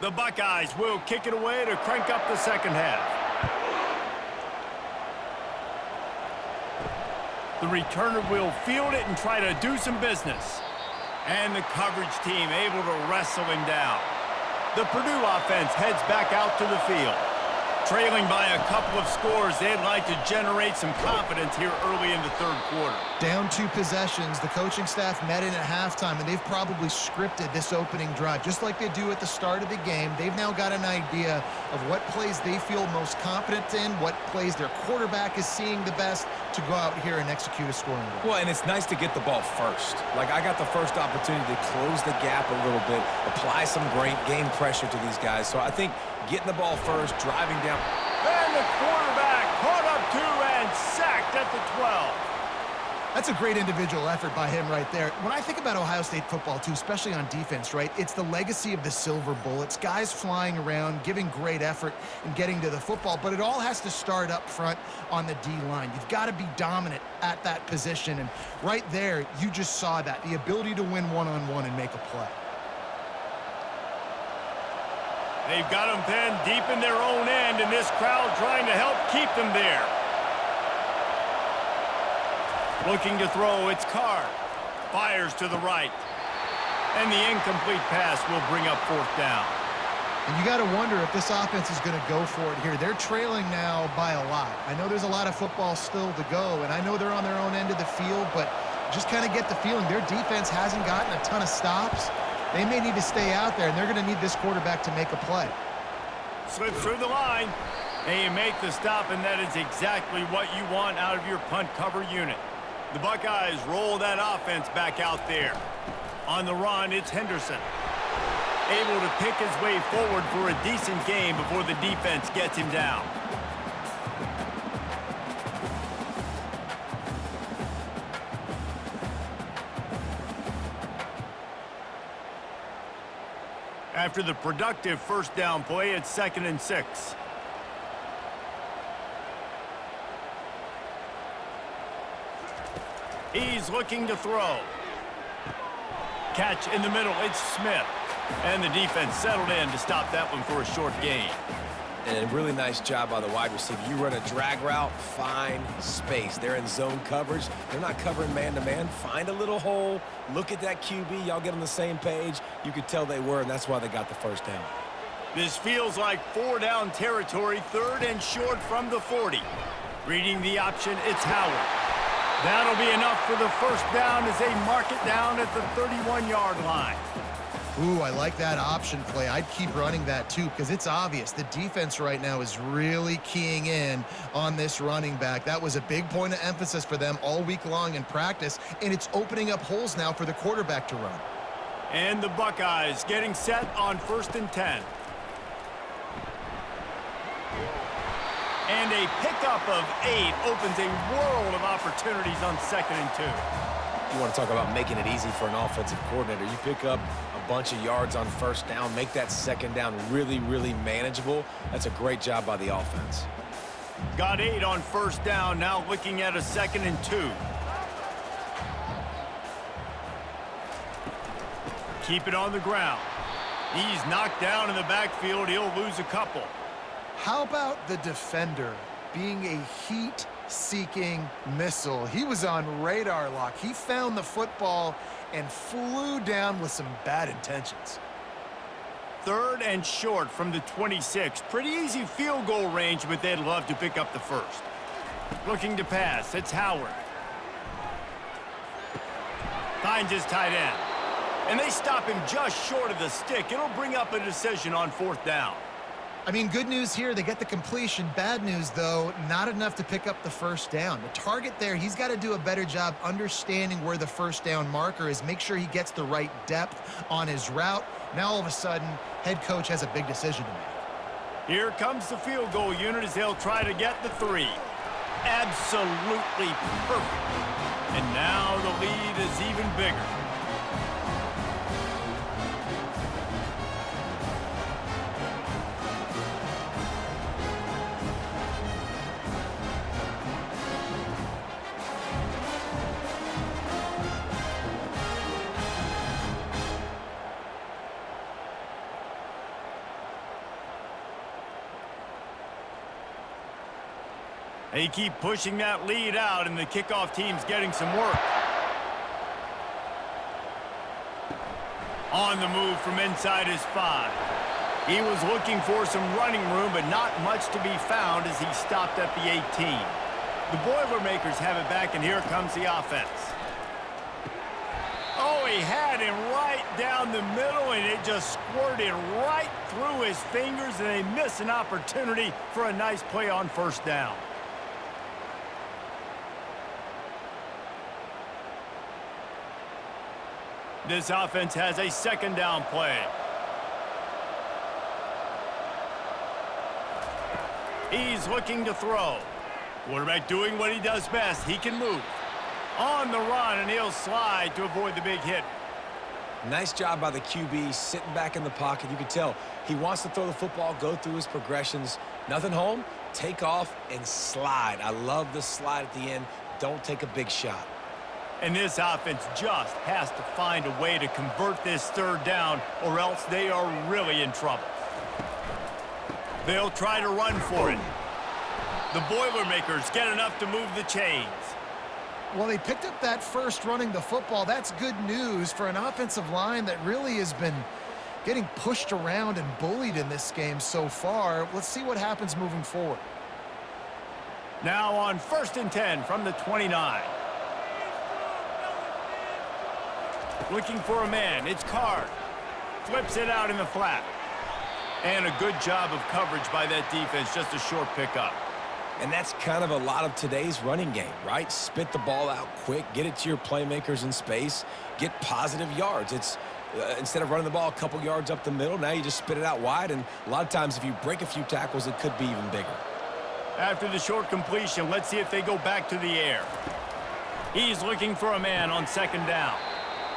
The Buckeyes will kick it away to crank up the second half. The returner will field it and try to do some business. And the coverage team able to wrestle him down. The Purdue offense heads back out to the field. Trailing by a couple of scores, they'd like to generate some confidence here early in the third quarter. Down 2 possessions, the coaching staff met in at halftime, and they've probably scripted this opening drive. Just like they do at the start of the game, they've now got an idea of what plays they feel most confident in, what plays their quarterback is seeing the best to go out here and execute a scoring goal. Well, and it's nice to get the ball first. Like, I got the first opportunity to close the gap a little bit, apply some great game pressure to these guys. So I think getting the ball first, driving down. And the quarterback caught up to and sacked at the 12. That's a great individual effort by him right there. When I think about Ohio State football, too, especially on defense, right, it's the legacy of the silver bullets, guys flying around, giving great effort and getting to the football, but it all has to start up front on the D-line. You've got to be dominant at that position, and right there, you just saw that, the ability to win one-on-one and make a play. They've got them pinned deep in their own end, and this crowd trying to help keep them there. Looking to throw, it's Carr. Fires to the right. And the incomplete pass will bring up fourth down. And you got to wonder if this offense is going to go for it here. They're trailing now by a lot. I know there's a lot of football still to go, and I know they're on their own end of the field, but just kind of get the feeling their defense hasn't gotten a ton of stops. They may need to stay out there, and they're going to need this quarterback to make a play. Slips through the line. And you make the stop, and that is exactly what you want out of your punt cover unit. The Buckeyes roll that offense back out there. On the run, it's Henderson. Able to pick his way forward for a decent game before the defense gets him down. After the productive first down play, it's 2nd and 6. He's looking to throw. Catch in the middle, it's Smith. And the defense settled in to stop that one for a short gain. And a really nice job by the wide receiver. You run a drag route, find space. They're in zone coverage. They're not covering man-to-man. Find a little hole. Look at that QB. Y'all get on the same page. You could tell they were, and that's why they got the first down. This feels like 4-down territory, 3rd and short from the 40. Reading the option, it's Howard. That'll be enough for the first down as they mark it down at the 31-yard line. Ooh, I like that option play. I'd keep running that too because it's obvious the defense right now is really keying in on this running back. That was a big point of emphasis for them all week long in practice, and it's opening up holes now for the quarterback to run. And the Buckeyes getting set on 1st and 10. And a pickup of 8 opens a world of opportunities on 2nd and 2. You want to talk about making it easy for an offensive coordinator. You pick up a bunch of yards on first down, make that second down really, really manageable. That's a great job by the offense. Got 8 on first down, now looking at a 2nd and 2. Keep it on the ground. He's knocked down in the backfield. He'll lose a couple. How about the defender being a heat-seeking missile? He was on radar lock. He found the football and flew down with some bad intentions. 3rd and short from the 26. Pretty easy field goal range, but they'd love to pick up the first. Looking to pass, it's Howard. Finds his tight end. And they stop him just short of the stick. It'll bring up a decision on 4th down. I mean, good news here, they get the completion. Bad news, though, not enough to pick up the first down. The target there, he's got to do a better job understanding where the first down marker is, make sure he gets the right depth on his route. Now, all of a sudden, head coach has a big decision to make. Here comes the field goal unit as they'll try to get the 3. Absolutely perfect. And now the lead is even bigger. They keep pushing that lead out, and the kickoff team's getting some work. On the move from inside his 5. He was looking for some running room, but not much to be found as he stopped at the 18. The Boilermakers have it back, and here comes the offense. Oh, he had him right down the middle, and it just squirted right through his fingers, and they miss an opportunity for a nice play on first down. This offense has a second down play. He's looking to throw. Quarterback doing what he does best. He can move. On the run, and he'll slide to avoid the big hit. Nice job by the QB, sitting back in the pocket. You can tell he wants to throw the football, go through his progressions. Nothing home, take off, and slide. I love the slide at the end. Don't take a big shot. And this offense just has to find a way to convert this third down, or else they are really in trouble. They'll try to run for it. The Boilermakers get enough to move the chains. Well, they picked up that first running the football. That's good news for an offensive line that really has been getting pushed around and bullied in this game so far. Let's see what happens moving forward. Now on 1st and 10 from the 29. Looking for a man. It's Card. Flips it out in the flat. And a good job of coverage by that defense. Just a short pickup. And that's kind of a lot of today's running game, right? Spit the ball out quick, get it to your playmakers in space, get positive yards. It's instead of running the ball a couple yards up the middle, now you just spit it out wide, and a lot of times if you break a few tackles, it could be even bigger. After the short completion, let's see if they go back to the air. He's looking for a man on 2nd down.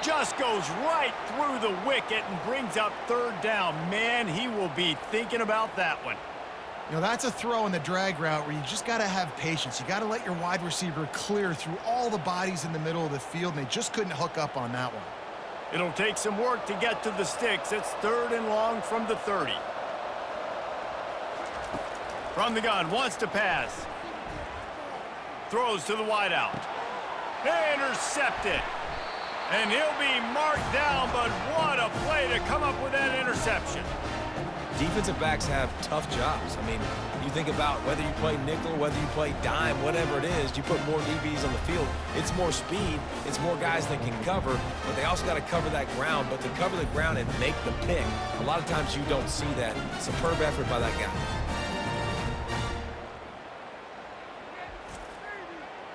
Just goes right through the wicket and brings up 3rd down. Man, he will be thinking about that one. You know, that's a throw in the drag route where you just got to have patience. You got to let your wide receiver clear through all the bodies in the middle of the field, and they just couldn't hook up on that one. It'll take some work to get to the sticks. It's 3rd and long from the 30. From the gun, wants to pass. Throws to the wideout. Intercepted. And he'll be marked down, but what a play to come up with that interception. Defensive backs have tough jobs. I mean, you think about whether you play nickel, whether you play dime, whatever it is, you put more DBs on the field. It's more speed. It's more guys that can cover, but they also got to cover that ground. But to cover the ground and make the pick, a lot of times you don't see that. Superb effort by that guy.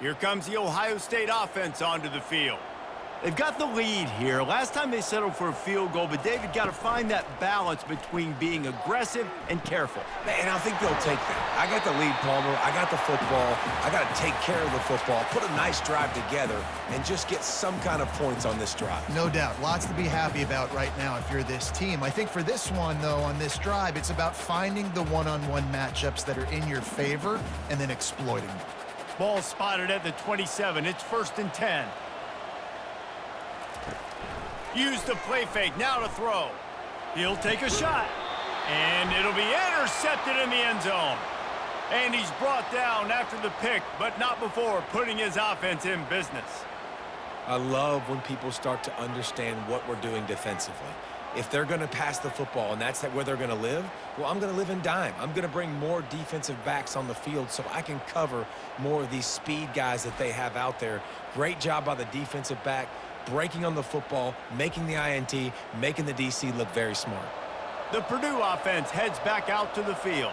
Here comes the Ohio State offense onto the field. They've got the lead here. Last time they settled for a field goal, but David got to find that balance between being aggressive and careful. And I think they'll take that. I got the lead, Palmer. I got the football. I got to take care of the football, put a nice drive together, and just get some kind of points on this drive. No doubt. Lots to be happy about right now if you're this team. I think for this one, though, on this drive, it's about finding the one-on-one matchups that are in your favor and then exploiting them. Ball spotted at the 27. It's 1st and 10. Use the play fake, now to throw. He'll take a shot, and it'll be intercepted in the end zone. And he's brought down after the pick, but not before putting his offense in business. I love when people start to understand what we're doing defensively. If they're going to pass the football and that's where they're going to live, well, I'm going to live in dime. I'm going to bring more defensive backs on the field so I can cover more of these speed guys that they have out there. Great job by the defensive back, breaking on the football, making the INT, making the DC look very smart. The Purdue offense heads back out to the field.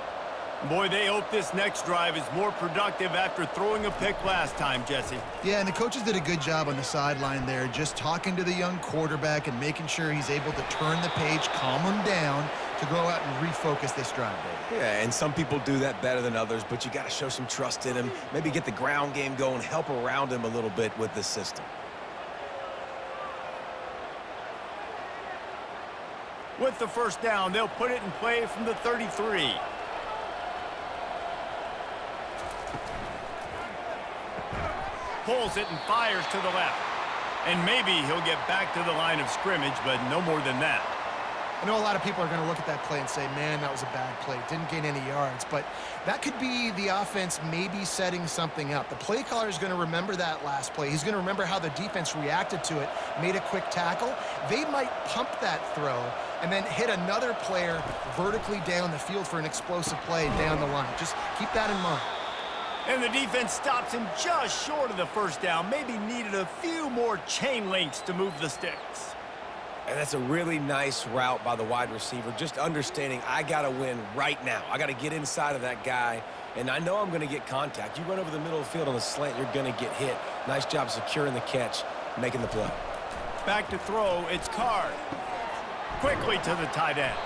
Boy, they hope this next drive is more productive after throwing a pick last time, Jesse. Yeah, and the coaches did a good job on the sideline there, just talking to the young quarterback and making sure he's able to turn the page, calm him down to go out and refocus this drive, David. Yeah, and some people do that better than others, but you got to show some trust in him, maybe get the ground game going, help around him a little bit with this system. With the first down, they'll put it in play from the 33. Pulls it and fires to the left. And maybe he'll get back to the line of scrimmage, but no more than that. I know a lot of people are going to look at that play and say, man, that was a bad play. Didn't gain any yards. But that could be the offense maybe setting something up. The play caller is going to remember that last play. He's going to remember how the defense reacted to it, made a quick tackle. They might pump that throw and then hit another player vertically down the field for an explosive play down the line. Just keep that in mind. And the defense stops him just short of the first down. Maybe needed a few more chain links to move the sticks. And that's a really nice route by the wide receiver, just understanding I got to win right now. I got to get inside of that guy, and I know I'm going to get contact. You run over the middle of the field on a slant, you're going to get hit. Nice job securing the catch, making the play. Back to throw, it's Card. Quickly to the tight end.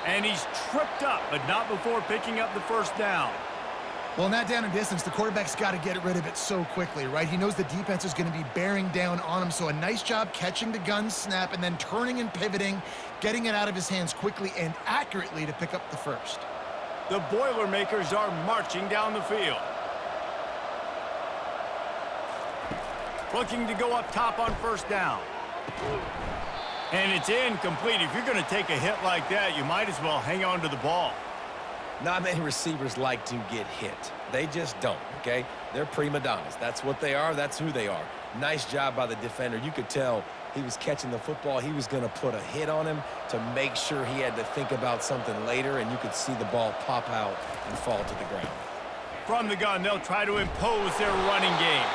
And he's tripped up, but not before picking up the first down. Well, in that down and distance, the quarterback's got to get rid of it so quickly, right? He knows the defense is going to be bearing down on him, so a nice job catching the gun snap and then turning and pivoting, getting it out of his hands quickly and accurately to pick up the first. The Boilermakers are marching down the field. Looking to go up top on first down. And it's incomplete. If you're going to take a hit like that, you might as well hang on to the ball. Not many receivers like to get hit. They just don't, okay? They're prima donnas. That's what they are. That's who they are. Nice job by the defender. You could tell he was catching the football. He was going to put a hit on him to make sure he had to think about something later, and you could see the ball pop out and fall to the ground. From the gun, they'll try to impose their running game.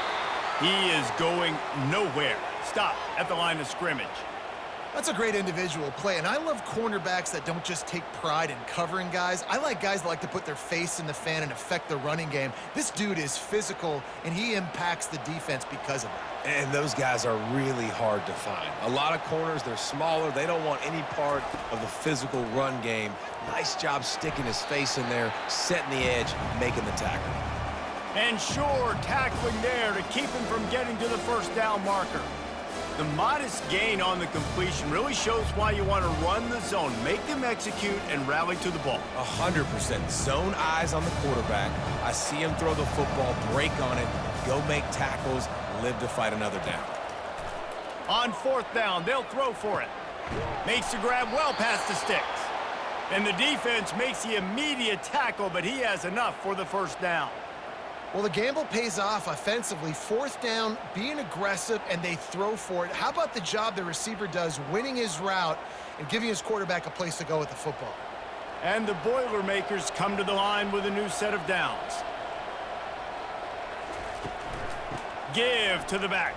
He is going nowhere. Stop at the line of scrimmage. That's a great individual play, and I love cornerbacks that don't just take pride in covering guys. I like guys that like to put their face in the fan and affect the running game. This dude is physical, and he impacts the defense because of that. And those guys are really hard to find. A lot of corners, they're smaller. They don't want any part of the physical run game. Nice job sticking his face in there, setting the edge, making the tackle. And sure, tackling there to keep him from getting to the first down marker. The modest gain on the completion really shows why you want to run the zone, make them execute, and rally to the ball. 100%. Zone eyes on the quarterback. I see him throw the football, break on it, go make tackles, live to fight another down. On fourth down, they'll throw for it. Makes the grab well past the sticks. And the defense makes the immediate tackle, but he has enough for the first down. Well, the gamble pays off offensively. Fourth down, being aggressive, and they throw for it. How about the job the receiver does winning his route and giving his quarterback a place to go with the football? And the Boilermakers come to the line with a new set of downs. Give to the back.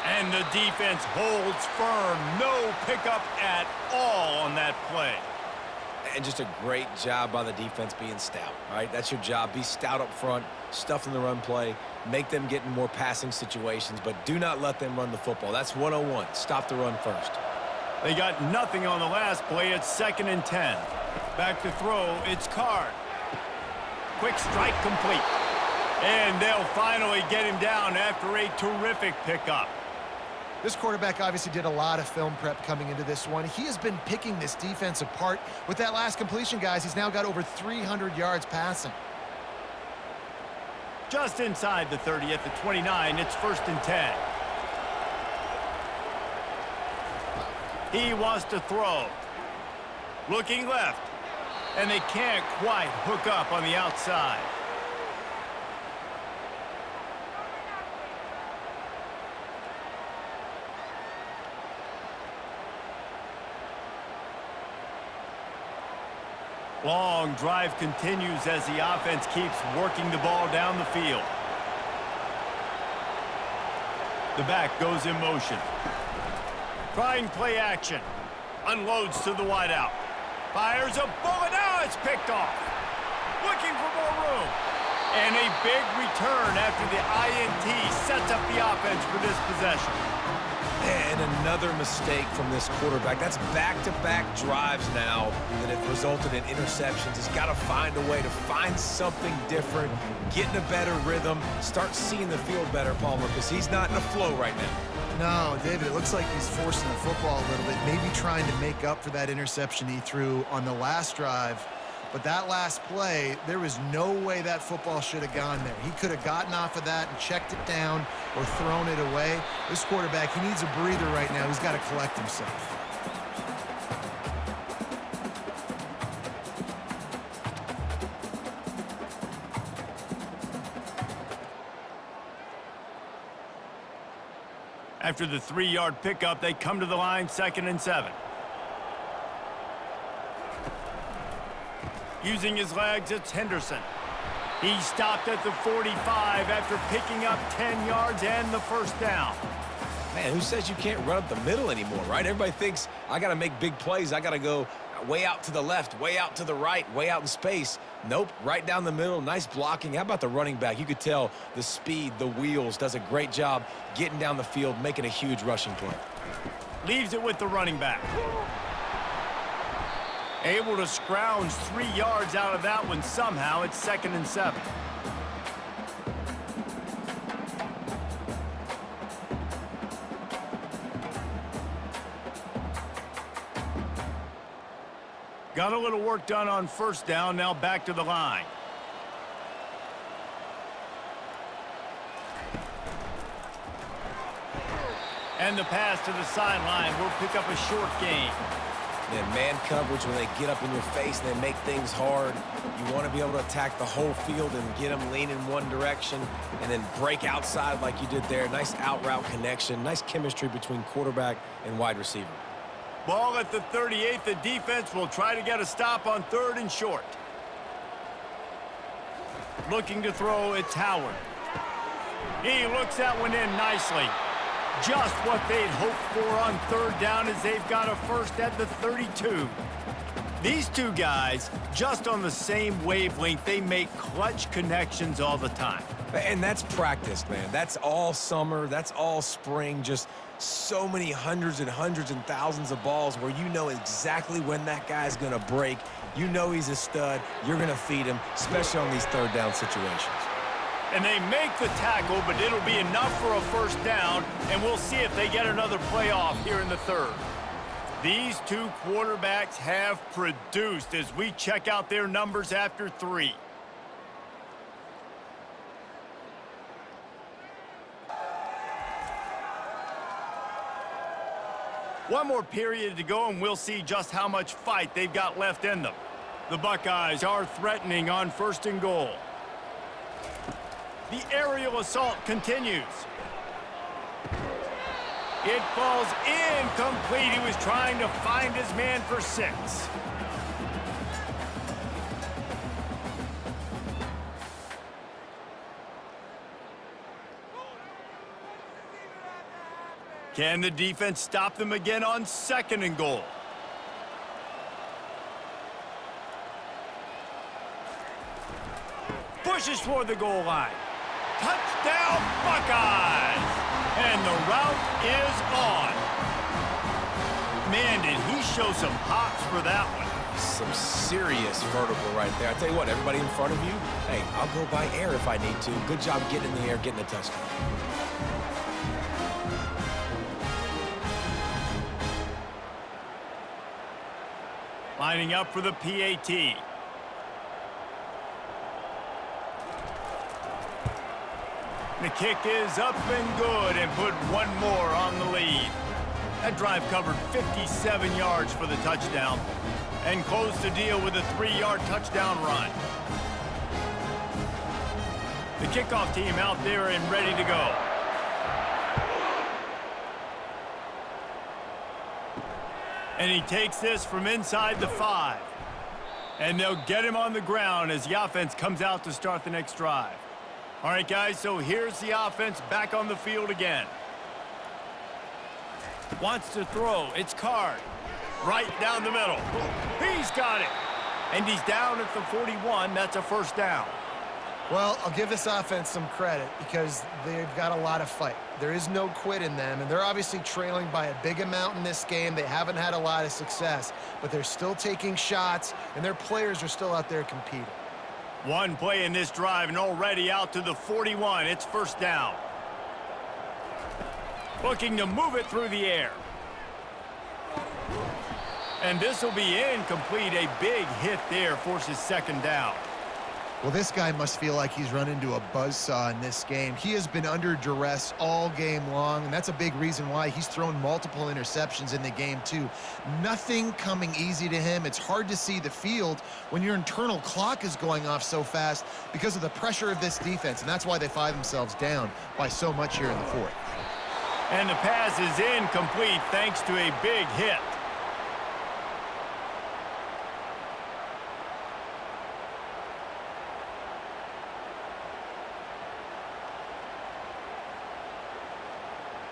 And the defense holds firm. No pickup at all on that play. And just a great job by the defense being stout, right? That's your job. Be stout up front, stuff in the run play, make them get in more passing situations, but do not let them run the football. That's 101. Stop the run first. They got nothing on the last play. It's 2nd and 10. Back to throw. It's Card. Quick strike complete. And they'll finally get him down after a terrific pickup. This quarterback obviously did a lot of film prep coming into this one. He has been picking this defense apart. With that last completion, guys, he's now got over 300 yards passing. Just inside the 30 at the 29, it's 1st and 10. He wants to throw. Looking left. And they can't quite hook up on the outside. Long drive continues as the offense keeps working the ball down the field. The back goes in motion. Trying play action. Unloads to the wideout. Fires a bullet. Now it's picked off. Looking for more room. And a big return after the INT sets up the offense for this possession. And another mistake from this quarterback. That's back-to-back drives now that have resulted in interceptions. He's got to find a way to find something different, get in a better rhythm, start seeing the field better, Palmer, because he's not in a flow right now. No, David, it looks like he's forcing the football a little bit, maybe trying to make up for that interception he threw on the last drive. But that last play, there was no way that football should have gone there. He could have gotten off of that and checked it down or thrown it away. This quarterback, he needs a breather right now. He's got to collect himself. After the 3-yard pickup, they come to the line, 2nd and 7. Using his legs, it's Henderson. He stopped at the 45 after picking up 10 yards and the first down. Man, who says you can't run up the middle anymore, right? Everybody thinks I got to make big plays. I got to go way out to the left, way out to the right, way out in space. Nope, right down the middle. Nice blocking. How about the running back? You could tell the speed, the wheels, does a great job getting down the field, making a huge rushing play. Leaves it with the running back. Able to scrounge 3 yards out of that one somehow. It's 2nd and 7. Got a little work done on first down. Now back to the line. And the pass to the sideline will pick up a short gain. And man coverage, when they get up in your face and they make things hard, you want to be able to attack the whole field and get them lean in one direction and then break outside like you did there. Nice out route connection, nice chemistry between quarterback and wide receiver. Ball at the 38. The defense will try to get a stop on 3rd and short. Looking to throw, it's Howard. He looks that one in nicely. Just what they'd hoped for on 3rd down as they've got a first at the 32. These two guys, just on the same wavelength, they make clutch connections all the time. And that's practice, man. That's all summer. That's all spring. Just so many hundreds and thousands of balls where you know exactly when that guy's going to break. You know he's a stud. You're going to feed him, especially on these 3rd down situations. And they make the tackle, but it'll be enough for a first down, and we'll see if they get another play off here in the 3rd. These two quarterbacks have produced as we check out their numbers after 3. One more period to go, and we'll see just how much fight they've got left in them. The Buckeyes are threatening on 1st and goal. The aerial assault continues. It falls incomplete. He was trying to find his man for 6. Can the defense stop them again on 2nd and goal? Pushes toward the goal line. Touchdown, Buckeyes! And the route is on. Man, did he show some hops for that one. Some serious vertical right there. I tell you what, everybody in front of you, hey, I'll go by air if I need to. Good job getting in the air, getting a touchdown. Lining up for the PAT. The kick is up and good and put one more on the lead. That drive covered 57 yards for the touchdown and closed the deal with a 3-yard touchdown run. The kickoff team out there and ready to go. And he takes this from inside the 5. And they'll get him on the ground as the offense comes out to start the next drive. All right, guys, so here's the offense back on the field again. Wants to throw. It's Card. Right down the middle. He's got it. And he's down at the 41. That's a first down. Well, I'll give this offense some credit because they've got a lot of fight. There is no quit in them, and they're obviously trailing by a big amount in this game. They haven't had a lot of success, but they're still taking shots, and their players are still out there competing. One play in this drive, and already out to the 41. It's first down. Looking to move it through the air. And this will be incomplete. A big hit there forces second down. Well, this guy must feel like he's run into a buzzsaw in this game. He has been under duress all game long, and that's a big reason why he's thrown multiple interceptions in the game, too. Nothing coming easy to him. It's hard to see the field when your internal clock is going off so fast because of the pressure of this defense, and that's why they find themselves down by so much here in the 4th. And the pass is incomplete thanks to a big hit.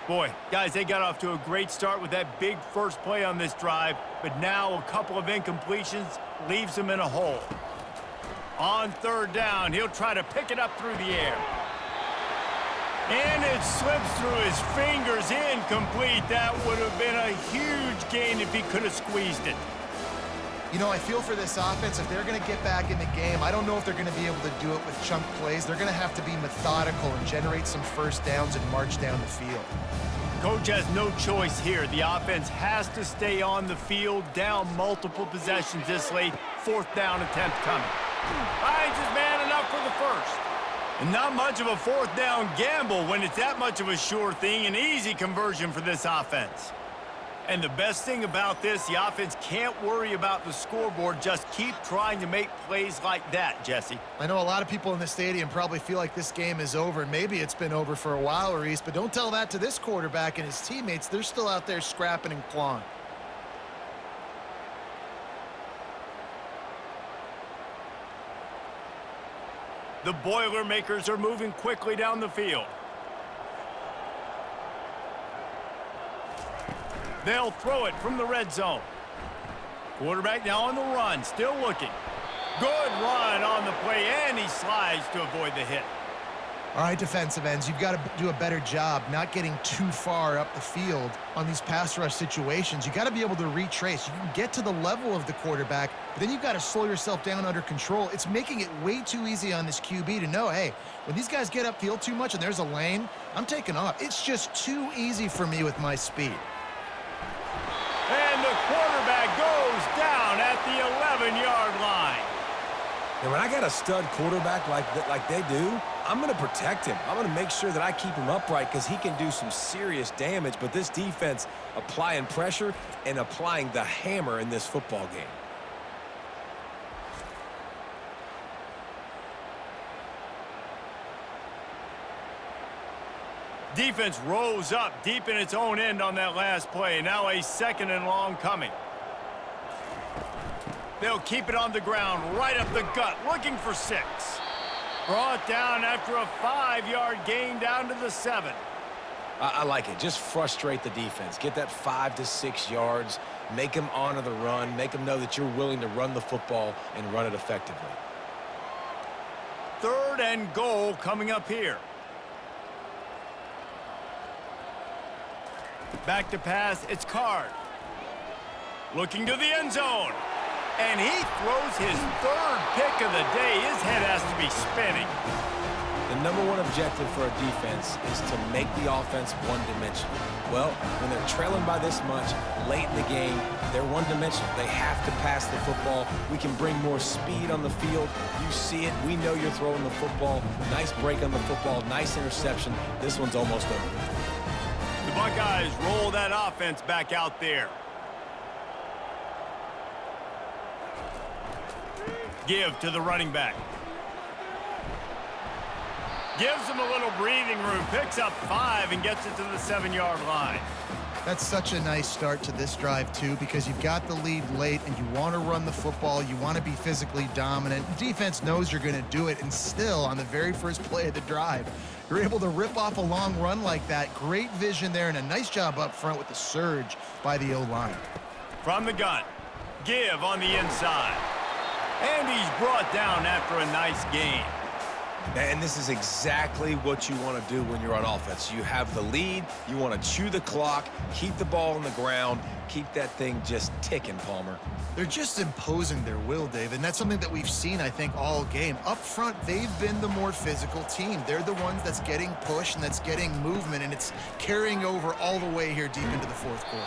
Boy, guys, they got off to a great start with that big first play on this drive, but now a couple of incompletions leaves them in a hole. On third down, he'll try to pick it up through the air. And it slips through his fingers, incomplete. That would have been a huge gain if he could have squeezed it. You know, I feel for this offense, if they're going to get back in the game, I don't know if they're going to be able to do it with chunk plays. They're going to have to be methodical and generate some first downs and march down the field. Coach has no choice here. The offense has to stay on the field, down multiple possessions this late. Fourth down attempt coming. Finds his man enough for the first. And not much of a fourth down gamble when it's that much of a sure thing. An easy conversion for this offense. And the best thing about this, the offense can't worry about the scoreboard. Just keep trying to make plays like that, Jesse. I know a lot of people in the stadium probably feel like this game is over, and maybe it's been over for a while, Reese, but don't tell that to this quarterback and his teammates. They're still out there scrapping and clawing. The Boilermakers are moving quickly down the field. They'll throw it from the red zone. Quarterback now on the run, still looking. Good run on the play, and he slides to avoid the hit. All right, defensive ends, you've got to do a better job not getting too far up the field on these pass rush situations. You've got to be able to retrace. You can get to the level of the quarterback, but then you've got to slow yourself down under control. It's making it way too easy on this QB to know, hey, when these guys get upfield too much and there's a lane, I'm taking off. It's just too easy for me with my speed. And the quarterback goes down at the 11-yard line. And when I got a stud quarterback like they do, I'm going to protect him. I'm going to make sure that I keep him upright because he can do some serious damage. But this defense applying pressure and applying the hammer in this football game. Defense rose up deep in its own end on that last play. Now a second and long coming. They'll keep it on the ground, right up the gut, looking for 6. Brought down after a 5-yard gain down to the 7. I like it. Just frustrate the defense. Get that 5 to 6 yards. Make them honor the run. Make them know that you're willing to run the football and run it effectively. Third and goal coming up here. Back to pass, it's Card. Looking to the end zone. And he throws his third pick of the day. His head has to be spinning. The #1 objective for a defense is to make the offense one-dimensional. Well, when they're trailing by this much late in the game, they're one-dimensional. They have to pass the football. We can bring more speed on the field. You see it. We know you're throwing the football. Nice break on the football. Nice interception. This one's almost over. The Buckeyes roll that offense back out there. Give to the running back. Gives him a little breathing room. Picks up 5 and gets it to the 7-yard line. That's such a nice start to this drive, too, because you've got the lead late and you want to run the football. You want to be physically dominant. The defense knows you're going to do it, and still, on the very first play of the drive, you're able to rip off a long run like that. Great vision there, and a nice job up front with the surge by the O-line. From the gun, Give on the inside. And he's brought down after a nice gain. And this is exactly what you want to do when you're on offense. You have the lead. You want to chew the clock, keep the ball on the ground, keep that thing just ticking, Palmer. They're just imposing their will, Dave, and that's something that we've seen, I think, all game. Up front, they've been the more physical team. They're the ones that's getting pushed and that's getting movement, and it's carrying over all the way here deep into the fourth quarter.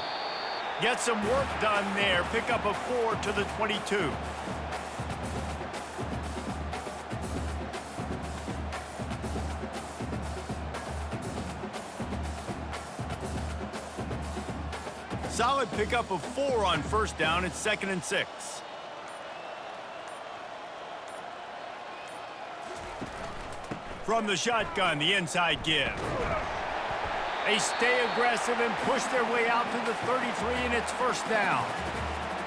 Get some work done there. Pick up a 4 to the 22. Solid pickup of 4 on first down. It's 2nd and 6. From the shotgun, the inside give. They stay aggressive and push their way out to the 33, and it's first down.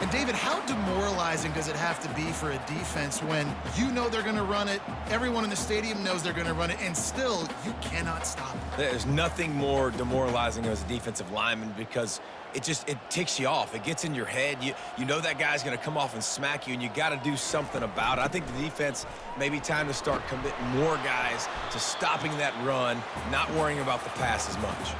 And David, how demoralizing does it have to be for a defense when you know they're going to run it, everyone in the stadium knows they're going to run it, and still you cannot stop it? There's nothing more demoralizing as a defensive lineman because it ticks you off. It gets in your head. You know that guy's going to come off and smack you, and you got to do something about it. I think the defense may be time to start committing more guys to stopping that run, not worrying about the pass as much.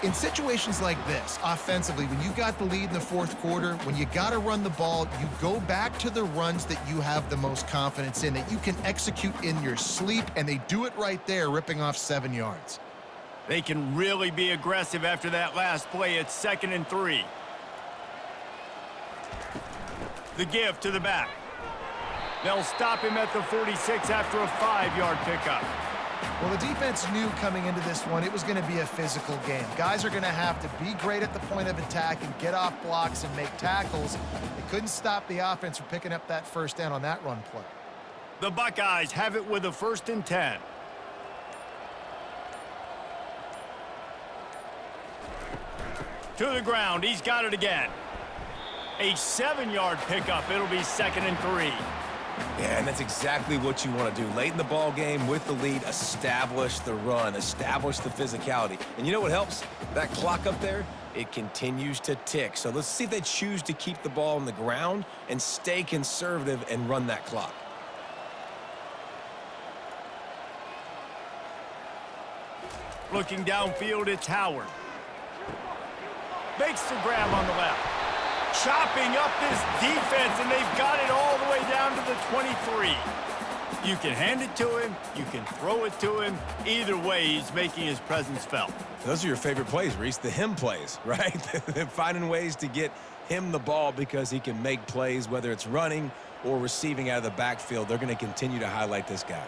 In situations like this, offensively, when you got the lead in the fourth quarter, when you got to run the ball, you go back to the runs that you have the most confidence in, that you can execute in your sleep, and they do it right there, ripping off 7 yards. They can really be aggressive after that last play. It's 2nd and 3. The give to the back. They'll stop him at the 46 after a 5-yard pickup. Well, the defense knew coming into this one it was going to be a physical game. Guys are going to have to be great at the point of attack and get off blocks and make tackles. They couldn't stop the offense from picking up that first down on that run play. The Buckeyes have it with a 1st and 10. To the ground. He's got it again. A 7-yard pickup. It'll be 2nd and 3. Yeah, and that's exactly what you want to do. Late in the ball game with the lead, establish the run, establish the physicality. And you know what helps? That clock up there, it continues to tick. So let's see if they choose to keep the ball on the ground and stay conservative and run that clock. Looking downfield, it's Howard. Makes the grab on the left. Chopping up this defense, and they've got it all the way down to the 23. You can hand it to him. You can throw it to him. Either way, he's making his presence felt. Those are your favorite plays, Reese, the him plays, right? They're finding ways to get him the ball because he can make plays, whether it's running or receiving out of the backfield. They're going to continue to highlight this guy.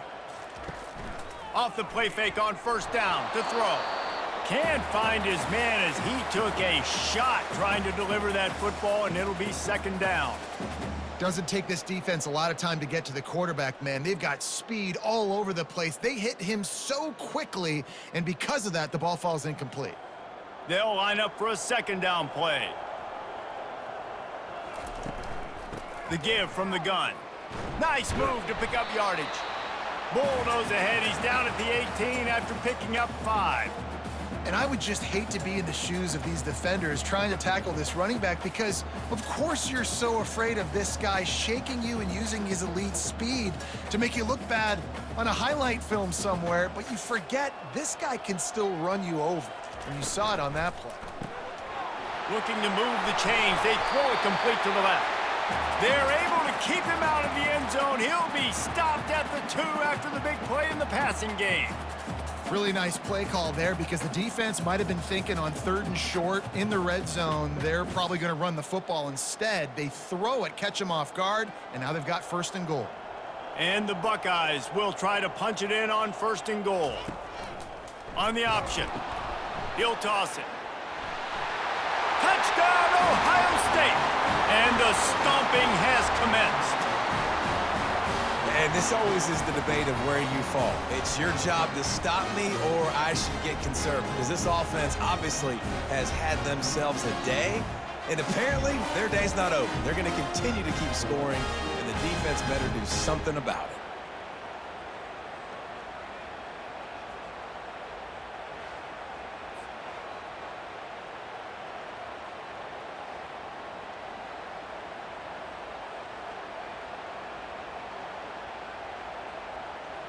Off the play fake on 1st down to throw. Can't find his man as he took a shot trying to deliver that football, and it'll be 2nd down. Doesn't take this defense a lot of time to get to the quarterback, man. They've got speed all over the place. They hit him so quickly, and because of that, the ball falls incomplete. They'll line up for a 2nd down play. The give from the gun. Nice move to pick up yardage. Bulldoze ahead. He's down at the 18 after picking up 5. And I would just hate to be in the shoes of these defenders trying to tackle this running back because, of course, you're so afraid of this guy shaking you and using his elite speed to make you look bad on a highlight film somewhere, but you forget this guy can still run you over, and you saw it on that play. Looking to move the chains. They throw it complete to the left. They're able to keep him out of the end zone. He'll be stopped at the 2 after the big play in the passing game. Really nice play call there because the defense might have been thinking on 3rd and short in the red zone. They're probably going to run the football instead. They throw it, catch him off guard, and now they've got 1st and goal. And the Buckeyes will try to punch it in on 1st and goal. On the option. He'll toss it. Touchdown, Ohio State! And the stomping has commenced. And this always is the debate of where you fall. It's your job to stop me or I should get conservative because this offense obviously has had themselves a day, and apparently their day's not over. They're going to continue to keep scoring, and the defense better do something about it.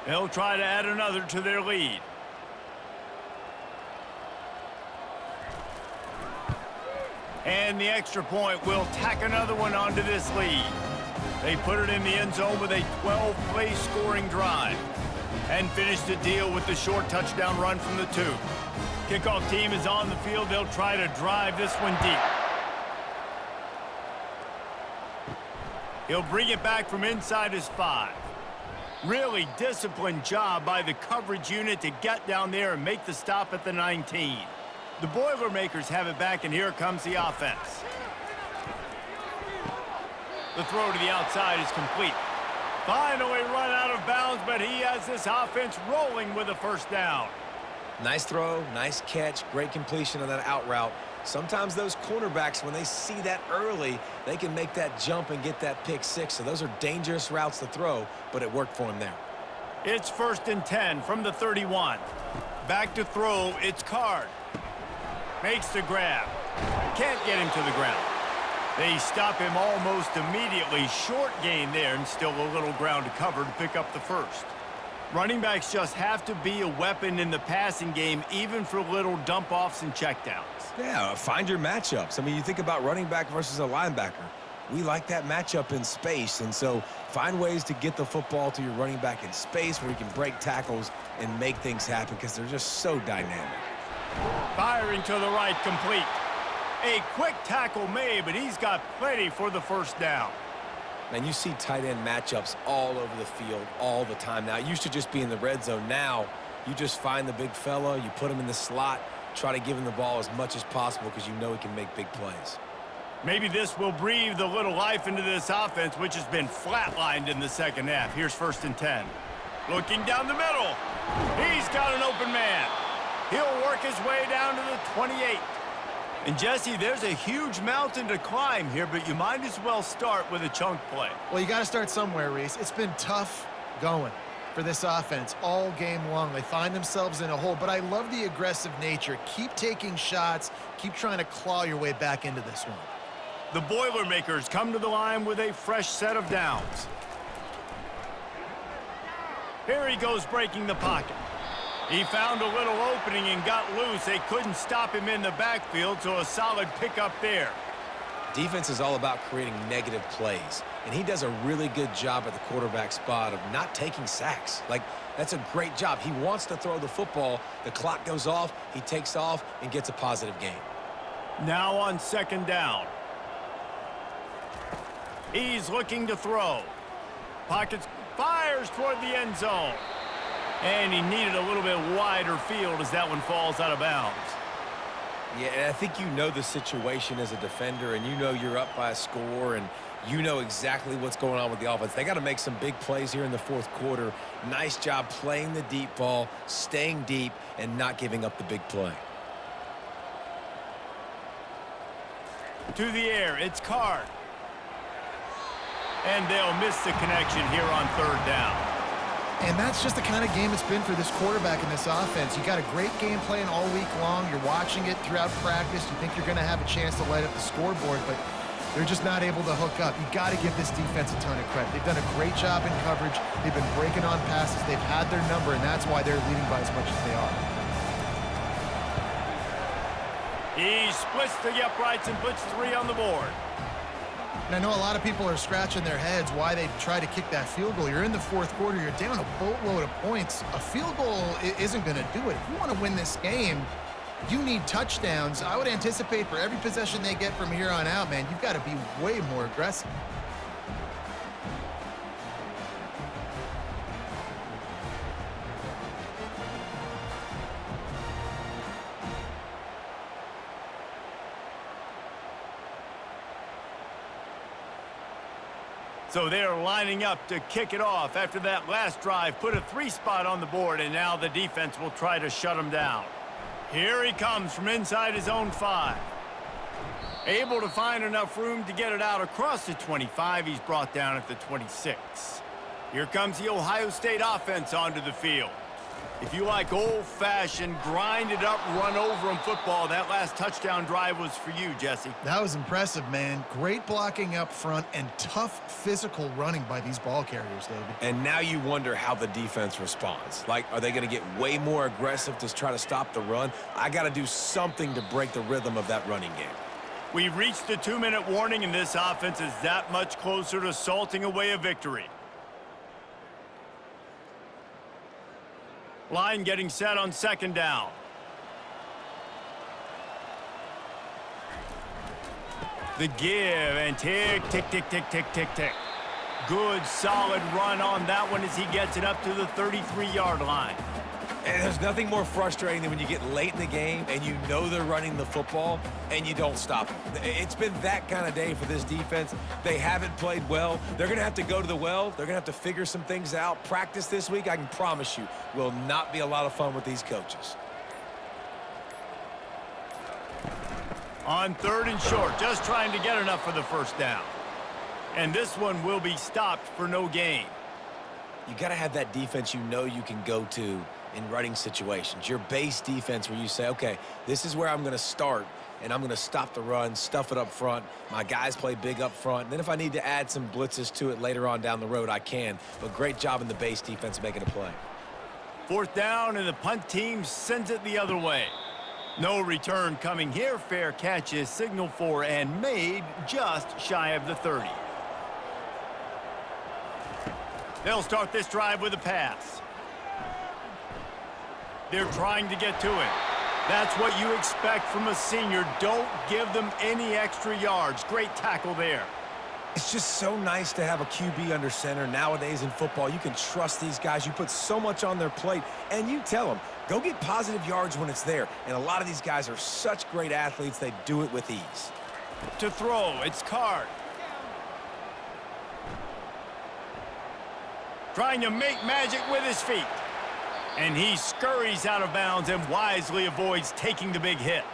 They'll try to add another to their lead. And the extra point will tack another one onto this lead. They put it in the end zone with a 12-play scoring drive and finish the deal with the short touchdown run from the 2. Kickoff team is on the field. They'll try to drive this one deep. He'll bring it back from inside his 5. Really disciplined job by the coverage unit to get down there and make the stop at the 19. The Boilermakers have it back, and here comes the offense. The throw to the outside is complete. Finally run out of bounds, but he has this offense rolling with a 1st down. Nice throw, nice catch, great completion on that out route. Sometimes those cornerbacks, when they see that early, they can make that jump and get that pick six. So those are dangerous routes to throw, but it worked for him there. It's 1st and 10 from the 31. Back to throw, it's Card. Makes the grab. Can't get him to the ground. They stop him almost immediately. Short gain there and still a little ground to cover to pick up the first. Running backs just have to be a weapon in the passing game, even for little dump-offs and checkdowns. Yeah, find your matchups. I mean, you think about running back versus a linebacker. We like that matchup in space, and so find ways to get the football to your running back in space where you can break tackles and make things happen because they're just so dynamic. Firing to the right, complete. A quick tackle made, but he's got plenty for the first down. And you see tight end matchups all over the field all the time now. It used to just be in the red zone. Now you just find the big fella, you put him in the slot, try to give him the ball as much as possible because you know he can make big plays. Maybe this will breathe a little life into this offense, which has been flatlined in the second half. Here's 1st and 10. Looking down the middle. He's got an open man. He'll work his way down to the 28. And, Jesse, there's a huge mountain to climb here, but you might as well start with a chunk play. Well, you got to start somewhere, Reese. It's been tough going for this offense all game long. They find themselves in a hole, but I love the aggressive nature. Keep taking shots. Keep trying to claw your way back into this one. The Boilermakers come to the line with a fresh set of downs. Here he goes breaking the pocket. He found a little opening and got loose. They couldn't stop him in the backfield, so a solid pickup there. Defense is all about creating negative plays, and he does a really good job at the quarterback spot of not taking sacks. Like, that's a great job. He wants to throw the football. The clock goes off, he takes off, and gets a positive gain. Now on 2nd down. He's looking to throw. Pockets fires toward the end zone. And he needed a little bit wider field as that one falls out of bounds. Yeah, and I think you know the situation as a defender, and you know you're up by a score, and you know exactly what's going on with the offense. They got to make some big plays here in the 4th quarter. Nice job playing the deep ball, staying deep, and not giving up the big play. To the air, it's Card. And they'll miss the connection here on 3rd down. And that's just the kind of game it's been for this quarterback in this offense. You got a great game plan all week long. You're watching it throughout practice. You think you're going to have a chance to light up the scoreboard, but they're just not able to hook up. You got to give this defense a ton of credit. They've done a great job in coverage. They've been breaking on passes. They've had their number, and that's why they're leading by as much as they are. He splits the uprights and puts 3 on the board. And I know a lot of people are scratching their heads why they try to kick that field goal. You're in the 4th quarter. You're down a boatload of points. A field goal isn't going to do it. If you want to win this game, you need touchdowns. I would anticipate for every possession they get from here on out, man, you've got to be way more aggressive. So they're lining up to kick it off after that last drive. Put a 3 spot on the board, and now the defense will try to shut him down. Here he comes from inside his own 5. Able to find enough room to get it out across the 25. He's brought down at the 26. Here comes the Ohio State offense onto the field. If you like old-fashioned, grind-it-up, run-over-'em football, that last touchdown drive was for you, Jesse. That was impressive, man. Great blocking up front and tough physical running by these ball carriers, David. And now you wonder how the defense responds. Like, are they going to get way more aggressive to try to stop the run? I got to do something to break the rhythm of that running game. We've reached the 2-minute warning, and this offense is that much closer to salting away a victory. Line getting set on 2nd down. The give, and tick, tick, tick, tick, tick, tick, tick. Good, solid run on that one as he gets it up to the 33-yard line. And there's nothing more frustrating than when you get late in the game and you know they're running the football and you don't stop them. It's been that kind of day for this defense. They haven't played well. They're going to have to go to the well. They're going to have to figure some things out. Practice this week, I can promise you, will not be a lot of fun with these coaches. On 3rd and short, just trying to get enough for the first down. And this one will be stopped for no gain. You got to have that defense you know you can go to in running situations. Your base defense where you say, okay, this is where I'm going to start, and I'm going to stop the run, stuff it up front. My guys play big up front. And then if I need to add some blitzes to it later on down the road, I can. But great job in the base defense making a play. 4th down, and the punt team sends it the other way. No return coming here. Fair catch is signaled for and made just shy of the 30. They'll start this drive with a pass. They're trying to get to it. That's what you expect from a senior. Don't give them any extra yards. Great tackle there. It's just so nice to have a QB under center. Nowadays in football, you can trust these guys. You put so much on their plate, and you tell them, go get positive yards when it's there. And a lot of these guys are such great athletes, they do it with ease. To throw, it's Card. Trying to make magic with his feet. And he scurries out of bounds and wisely avoids taking the big hit.